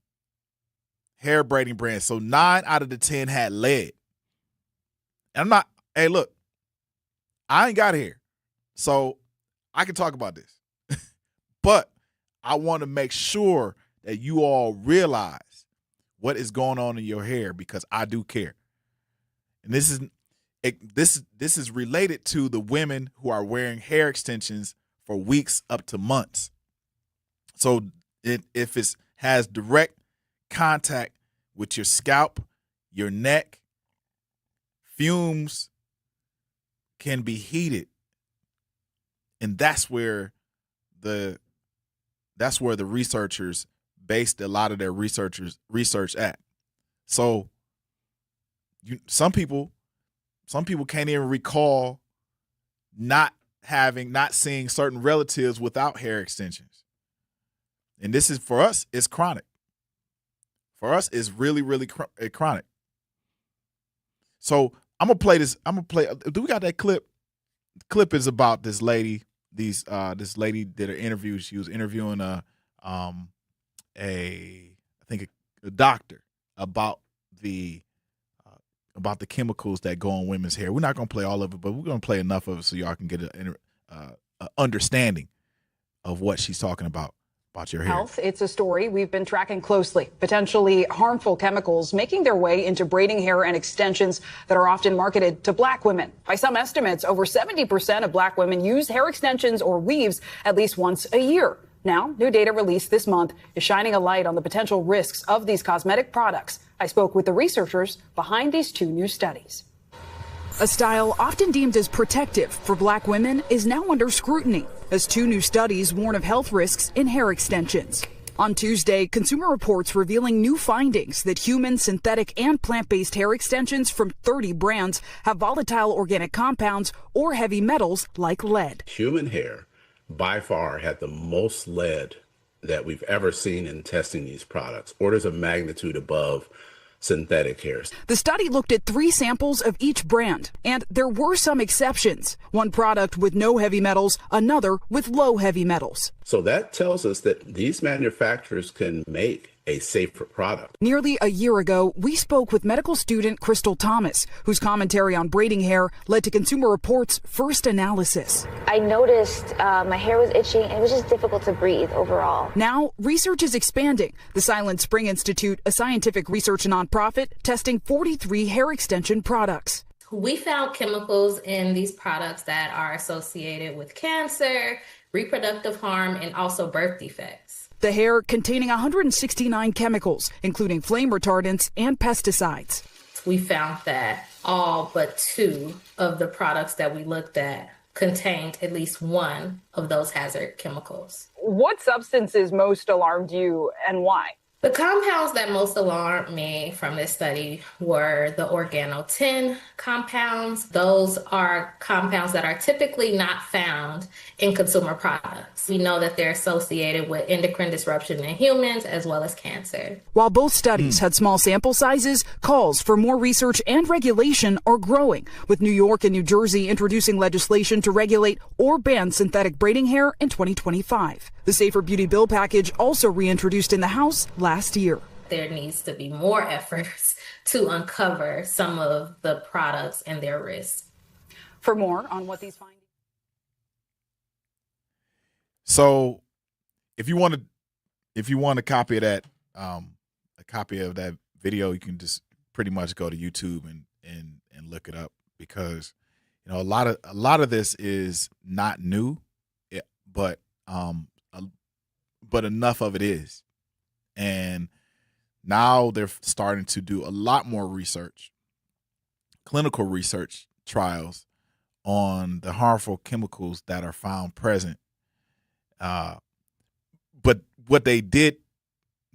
hair braiding brands. So 9 out of the 10 had lead. And look, I ain't got hair, so I can talk about this. But I want to make sure that you all realize what is going on in your hair, because I do care. And this is related to the women who are wearing hair extensions for weeks up to months. So if it has direct contact with your scalp, your neck, fumes can be heated. And that's where the researchers based a lot of their research at. So some people can't even recall not seeing certain relatives without hair extensions. And this is, for us, it's chronic. For us, it's really, really chronic. So I'm gonna play this. Do we got that clip? The clip is about this lady. This lady did an interview. She was interviewing a doctor about the chemicals that go on women's hair. We're not gonna play all of it, but we're gonna play enough of it so y'all can get an understanding of what she's talking about your hair. Health. It's a story we've been tracking closely. Potentially harmful chemicals making their way into braiding hair and extensions that are often marketed to black women. By some estimates, over 70% of black women use hair extensions or weaves at least once a year. Now, new data released this month is shining a light on the potential risks of these cosmetic products. I spoke with the researchers behind these 2 new studies. A style often deemed as protective for black women is now under scrutiny as 2 new studies warn of health risks in hair extensions. On Tuesday, Consumer Reports revealing new findings that human, synthetic, and plant-based hair extensions from 30 brands have volatile organic compounds or heavy metals like lead. Human hair by far had the most lead that we've ever seen in testing these products, orders of magnitude above synthetic hairs. The study looked at 3 samples of each brand, and there were some exceptions. One product with no heavy metals, another with low heavy metals. So that tells us that these manufacturers can make a safer product. Nearly a year ago, we spoke with medical student Crystal Thomas, whose commentary on braiding hair led to Consumer Reports' first analysis. I noticed my hair was itching and it was just difficult to breathe overall. Now, research is expanding. The Silent Spring Institute, a scientific research nonprofit, testing 43 hair extension products. We found chemicals in these products that are associated with cancer, reproductive harm, and also birth defects. The hair containing 169 chemicals, including flame retardants and pesticides. We found that all but 2 of the products that we looked at contained at least one of those hazard chemicals. What substances most alarmed you and why? The compounds that most alarmed me from this study were the organo-10 compounds. Those are compounds that are typically not found in consumer products. We know that they're associated with endocrine disruption in humans as well as cancer. While both studies had small sample sizes, calls for more research and regulation are growing, with New York and New Jersey introducing legislation to regulate or ban synthetic braiding hair in 2025. The Safer Beauty Bill package also reintroduced in the House last year. There needs to be more efforts to uncover some of the products and their risks. For more on what these findings. So, if you want a copy of that, video, you can just pretty much go to YouTube and look it up, because a lot of this is not new, but enough of it is. And now they're starting to do a lot more research, clinical research trials on the harmful chemicals that are found present. But what they did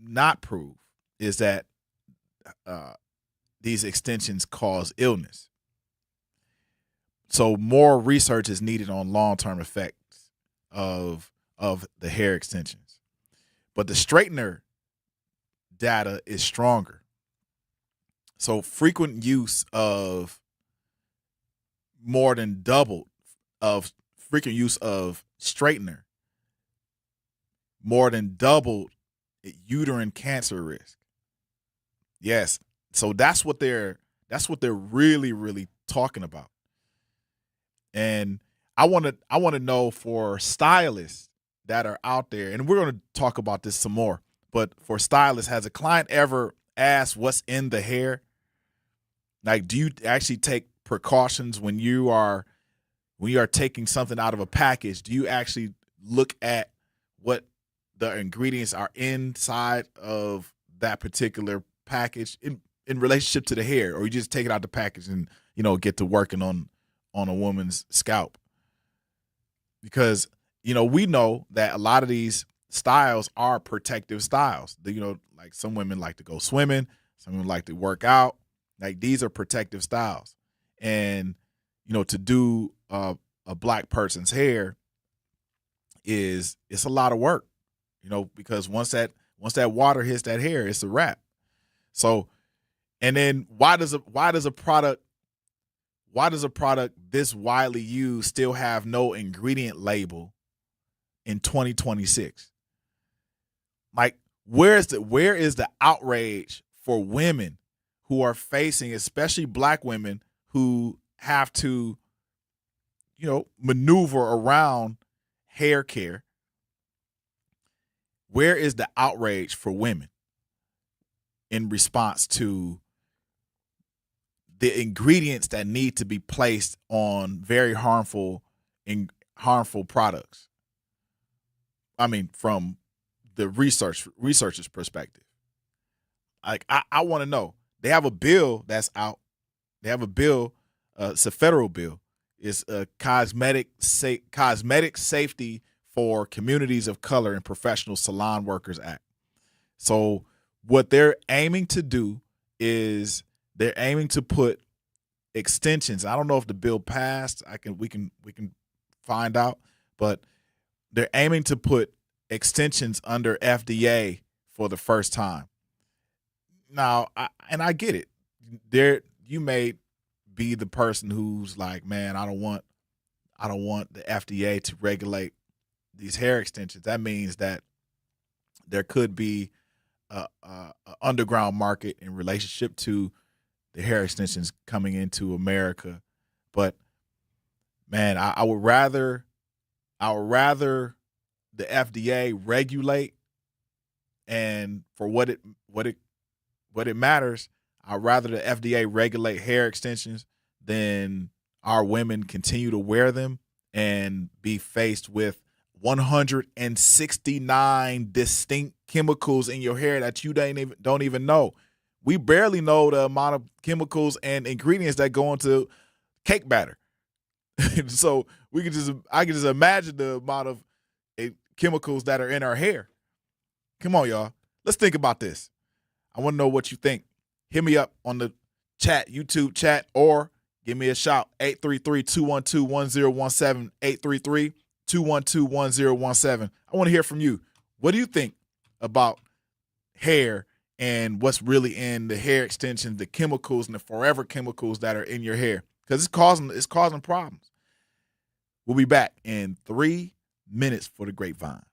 not prove is that these extensions cause illness. So more research is needed on long-term effects of the hair extensions. But the straightener data is stronger. So frequent use of straightener more than doubled uterine cancer risk. Yes. So that's what they're really, really talking about. And I want to know, for stylists that are out there, and we're going to talk about this some more, but for stylists, has a client ever asked what's in the hair? Like, do you actually take precautions when you are taking something out of a package? Do you actually look at what the ingredients are inside of that particular package in relationship to the hair, or you just take it out the package and get to working on a woman's scalp? Because we know that a lot of these styles are protective styles. Like some women like to go swimming, some women like to work out. Like, these are protective styles. And to do a black person's hair it's a lot of work. Because once that water hits that hair, it's a wrap. So, and then why does a product this widely used still have no ingredient label in 2026? Like, where is the outrage for women who are facing, especially black women who have to, maneuver around hair care? Where is the outrage for women in response to the ingredients that need to be placed on very harmful products? I mean, from the researcher's perspective. Like, I want to know. They have a bill that's out. They have a bill, it's a federal bill. It's a cosmetic safety for communities of color and professional salon workers act. So what they're aiming to do is they're aiming to put extensions. I don't know if the bill passed. We can find out, but they're aiming to put extensions under FDA for the first time. Now, I get it. You may be the person who's like, man, I don't want the FDA to regulate these hair extensions. That means that there could be a underground market in relationship to the hair extensions coming into America. But man, I would rather the FDA regulate, and for what it matters, I'd rather the FDA regulate hair extensions then our women continue to wear them and be faced with 169 distinct chemicals in your hair that you don't even know. We barely know the amount of chemicals and ingredients that go into cake batter. So I can just imagine the amount of chemicals that are in our hair. Come on, y'all. Let's think about this. I want to know what you think. Hit me up on the chat, YouTube chat, or give me a shout, 833-212-1017, 833-212-1017. I want to hear from you. What do you think about hair and what's really in the hair extensions, the chemicals and the forever chemicals that are in your hair? Because it's causing problems. We'll be back in 3 minutes for the Grapevine.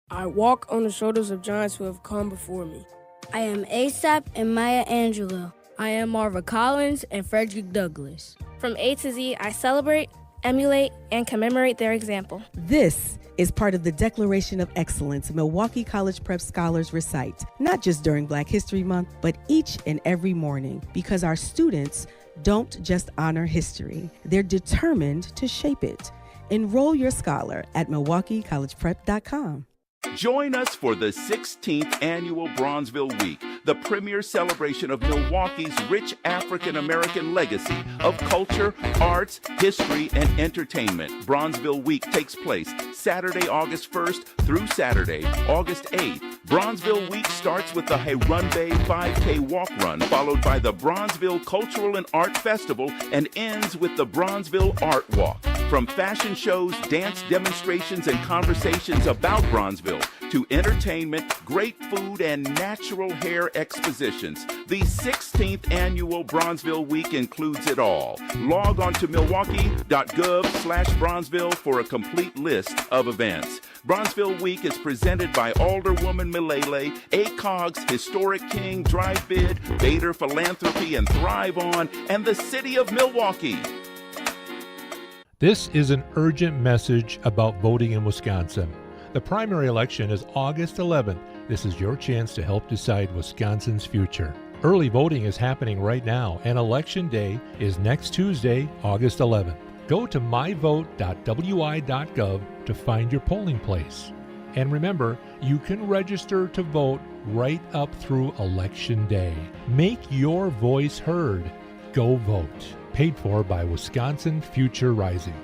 I walk on the shoulders of giants who have come before me. I am ASAP and Maya Angelou. I am Marva Collins and Frederick Douglass. From A to Z, I celebrate, emulate, and commemorate their example. This is part of the Declaration of Excellence Milwaukee College Prep Scholars recite, not just during Black History Month, but each and every morning, because our students don't just honor history, they're determined to shape it. Enroll your scholar at MilwaukeeCollegePrep.com. Join us for the 16th Annual Bronzeville Week, the premier celebration of Milwaukee's rich African-American legacy of culture, arts, history, and entertainment. Bronzeville Week takes place Saturday, August 1st through Saturday, August 8th. Bronzeville Week starts with the Harambe 5K Walk Run, followed by the Bronzeville Cultural and Art Festival, and ends with the Bronzeville Art Walk. From fashion shows, dance demonstrations, and conversations about Bronzeville, to entertainment, great food, and natural hair expositions, the 16th Annual Bronzeville Week includes it all. Log on to milwaukee.gov/Bronzeville for a complete list of events. Bronzeville Week is presented by Alderwoman Milele, ACOG's Historic King, Drive Bid, Bader Philanthropy, and Thrive On, and the City of Milwaukee. This is an urgent message about voting in Wisconsin. The primary election is August 11th. This is your chance to help decide Wisconsin's future. Early voting is happening right now, and Election Day is next Tuesday, August 11th. Go to myvote.wi.gov to find your polling place. And remember, you can register to vote right up through Election Day. Make your voice heard. Go vote. Paid for by Wisconsin Future Rising.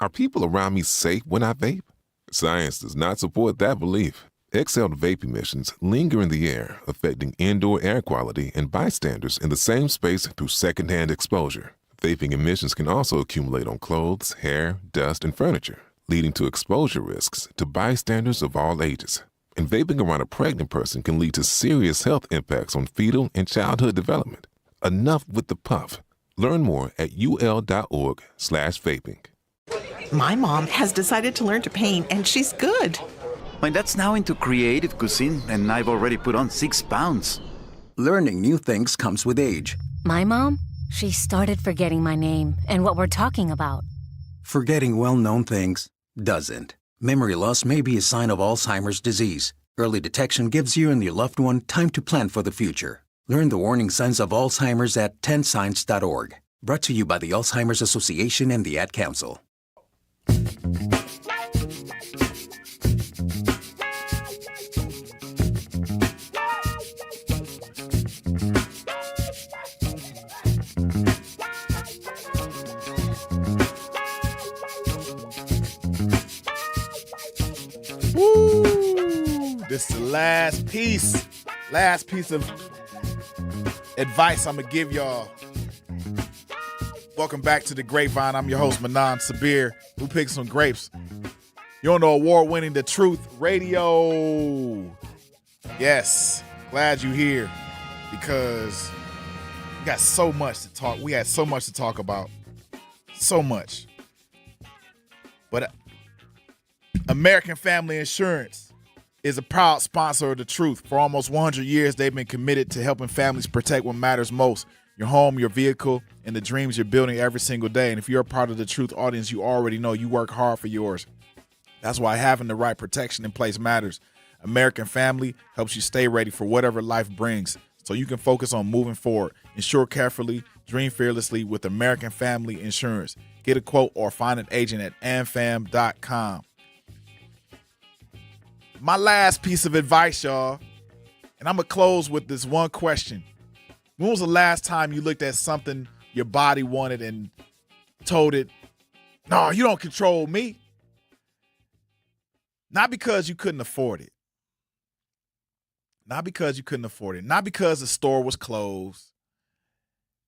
Are people around me safe when I vape? Science does not support that belief. Exhaled vape emissions linger in the air, affecting indoor air quality and bystanders in the same space through secondhand exposure. Vaping emissions can also accumulate on clothes, hair, dust, and furniture, leading to exposure risks to bystanders of all ages. And vaping around a pregnant person can lead to serious health impacts on fetal and childhood development. Enough with the puff. Learn more at ul.org/vaping. My mom has decided to learn to paint, and she's good. My dad's now into creative cuisine, and I've already put on 6 pounds. Learning new things comes with age. My mom, she started forgetting my name and what we're talking about. Forgetting well-known things doesn't. Memory loss may be a sign of Alzheimer's disease. Early detection gives you and your loved one time to plan for the future. Learn the warning signs of Alzheimer's at 10signs.org. Brought to you by the Alzheimer's Association and the Ad Council. Woo! This is the last piece of advice I'm gonna give y'all. Welcome back to the Grapevine. I'm your host, Manan Sabir. Who picks some grapes? You're on the award-winning The Truth Radio. Yes, glad you're here because we got so much to talk. We had so much to talk about. So much. But American Family Insurance is a proud sponsor of The Truth. For almost 100 years, they've been committed to helping families protect what matters most: your home, your vehicle, and the dreams you're building every single day. And if you're a part of the Truth audience, you already know you work hard for yours. That's why having the right protection in place matters. American Family helps you stay ready for whatever life brings, so you can focus on moving forward. Insure carefully, Dream fearlessly with American Family Insurance. Get a quote or find an agent at amfam.com. My last piece of advice, y'all, and I'm going to close with this one question. When was the last time you looked at something your body wanted and told it, no, you don't control me? Not because you couldn't afford it. Not because you couldn't afford it. Not because the store was closed.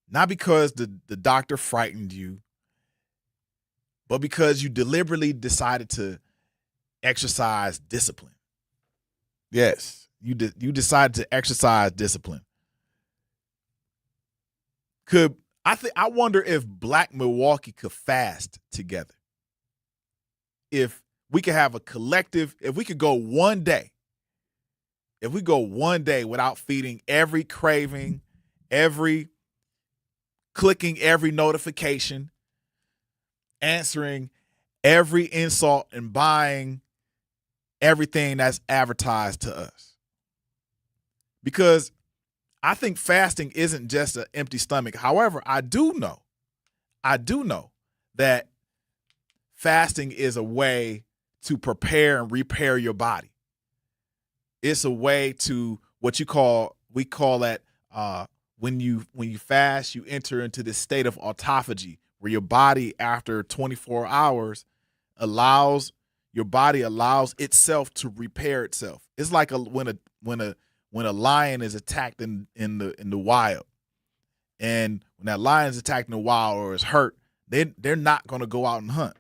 Not because the doctor frightened you. But because you deliberately decided to exercise discipline. Yes, you decided to exercise discipline. I wonder if Black Milwaukee could fast together. If we could have a collective, if we could go one day, without feeding every craving, every clicking every notification, answering every insult, and buying everything that's advertised to us. Because I think fasting isn't just an empty stomach. However, I do know that fasting is a way to prepare and repair your body. It's a way to we call that when you fast, you enter into this state of autophagy where your body after 24 hours allows itself to repair itself. It's like when a lion is attacked in the wild, and when that lion is attacked in the wild or is hurt, they're not going to go out and hunt.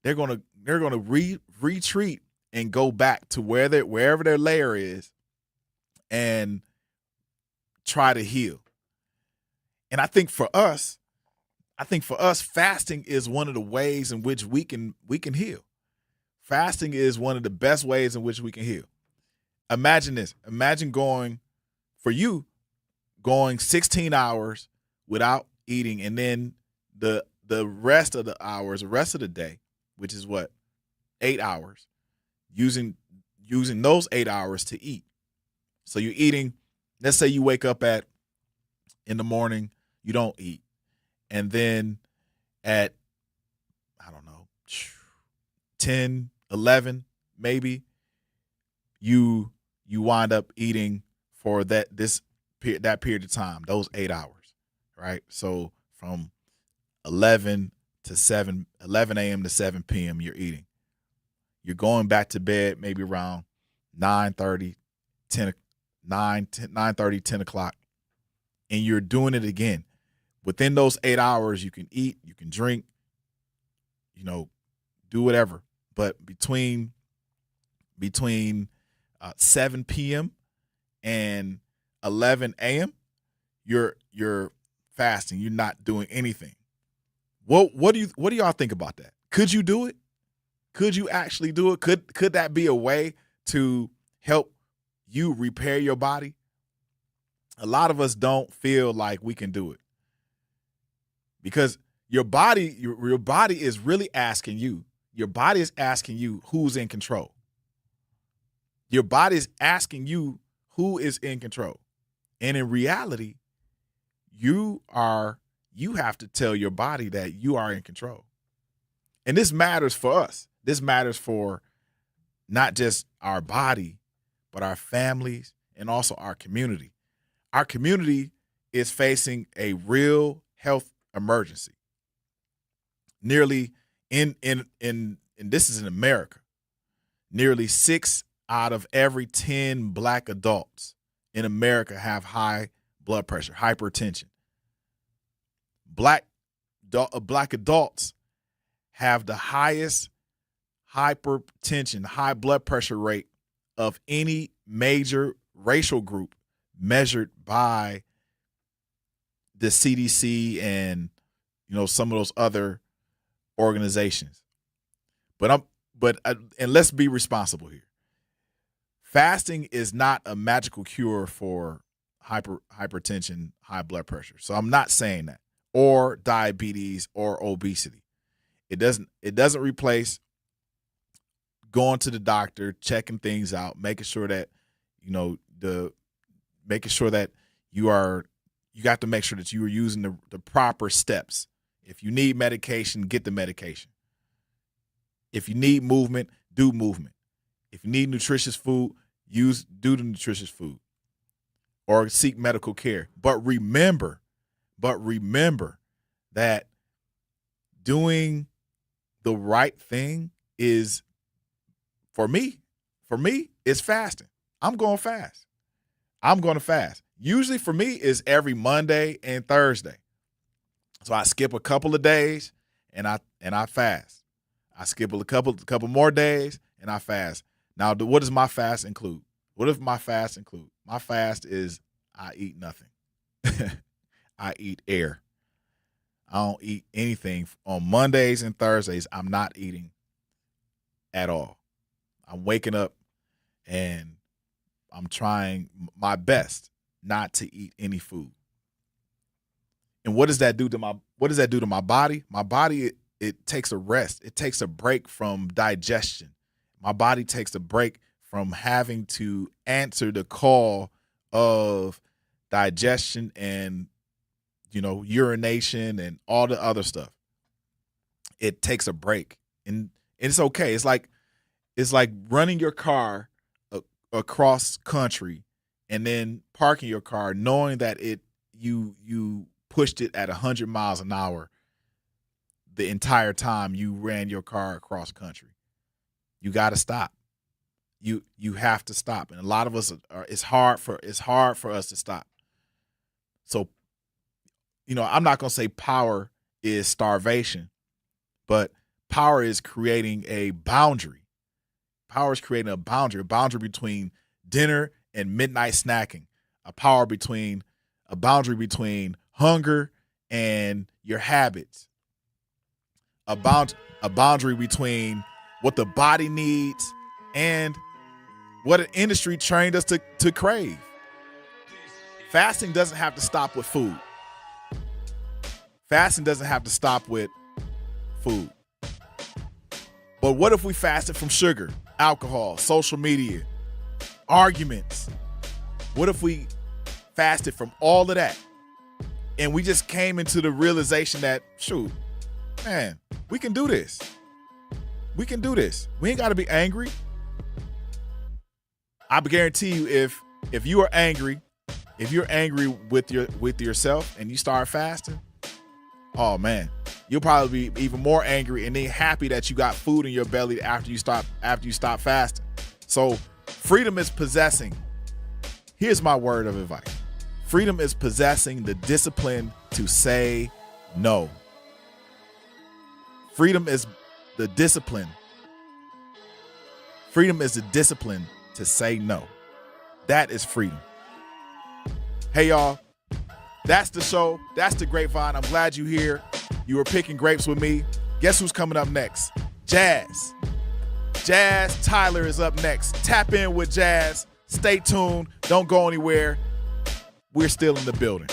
They're going to retreat and go back to wherever their lair is and try to heal. And I think for us, fasting is one of the ways in which we can heal. Fasting is one of the best ways in which we can heal. Imagine this. Imagine going 16 hours without eating, and then the rest of the day, which is 8 hours, using those 8 hours to eat. So you're eating, let's say you wake up in the morning, you don't eat. And then at, 10, 11, maybe, you wind up eating for that period of time, those 8 hours, right? So from 11 a.m. to 7 p.m. you're eating. You're going back to bed maybe around 9:30, 10 o'clock, and you're doing it again. Within those 8 hours, you can eat, you can drink, do whatever. But between 7 p.m. and 11 a.m., you're fasting. You're not doing anything. What do y'all think about that? Could you do it? Could you actually do it? Could that be a way to help you repair your body? A lot of us don't feel like we can do it because your body is really asking you. Your body is asking you who's in control. Your body is asking you who is in control. And in reality, you have to tell your body that you are in control. And this matters for us. This matters for not just our body, but our families and also our community. Our community is facing a real health emergency. Nearly and this is in America, nearly 6 out of every 10 Black adults in America have high blood pressure, hypertension. Black adults have the highest hypertension, high blood pressure rate of any major racial group measured by the CDC and some of those other organizations. But let's be responsible here. Fasting is not a magical cure for hypertension, high blood pressure. So I'm not saying that, or diabetes or obesity. It doesn't replace going to the doctor, checking things out, making sure that you got to make sure that you are using the proper steps. If you need medication, get the medication. If you need movement, do movement. If you need nutritious food, do the nutritious food or seek medical care. But remember that doing the right thing is, for me, it's fasting. I'm going to fast. Usually for me is every Monday and Thursday. So I skip a couple of days and I fast. I skip a couple more days and I fast. Now, what does my fast include? What does my fast include? My fast is I eat nothing. I eat air. I don't eat anything. On Mondays and Thursdays, I'm not eating at all. I'm waking up and I'm trying my best not to eat any food. And what does that do to my body? My body, it takes a rest. It takes a break from digestion. My body takes a break from having to answer the call of digestion and, urination and all the other stuff. It takes a break, and it's okay. It's like running your car across country and then parking your car knowing that you pushed it at 100 miles an hour the entire time you ran your car across country. You got to stop. You have to stop. And a lot of us it's hard for us to stop. So, I'm not going to say power is starvation, but power is creating a boundary. Power is creating a boundary between dinner and midnight snacking, a boundary between hunger and your habits, a boundary between what the body needs and what an industry trained us to crave. Fasting doesn't have to stop with food. Fasting doesn't have to stop with food. But what if we fasted from sugar, alcohol, social media, arguments? What if we fasted from all of that and we just came into the realization that, shoot, man, we can do this. We can do this. We ain't got to be angry. I guarantee you, if you are angry, if you're angry with yourself and you start fasting, oh man, you'll probably be even more angry and then happy that you got food in your belly after you stop fasting. So freedom is possessing. Here's my word of advice. Freedom is possessing the discipline to say no. Freedom is the discipline. Freedom is the discipline to say no. That is freedom. Hey, y'all. That's the show. That's the Grapevine. I'm glad you're here. You were picking grapes with me. Guess who's coming up next? Jazz. Jazz Tyler is up next. Tap in with Jazz. Stay tuned. Don't go anywhere. We're still in the building.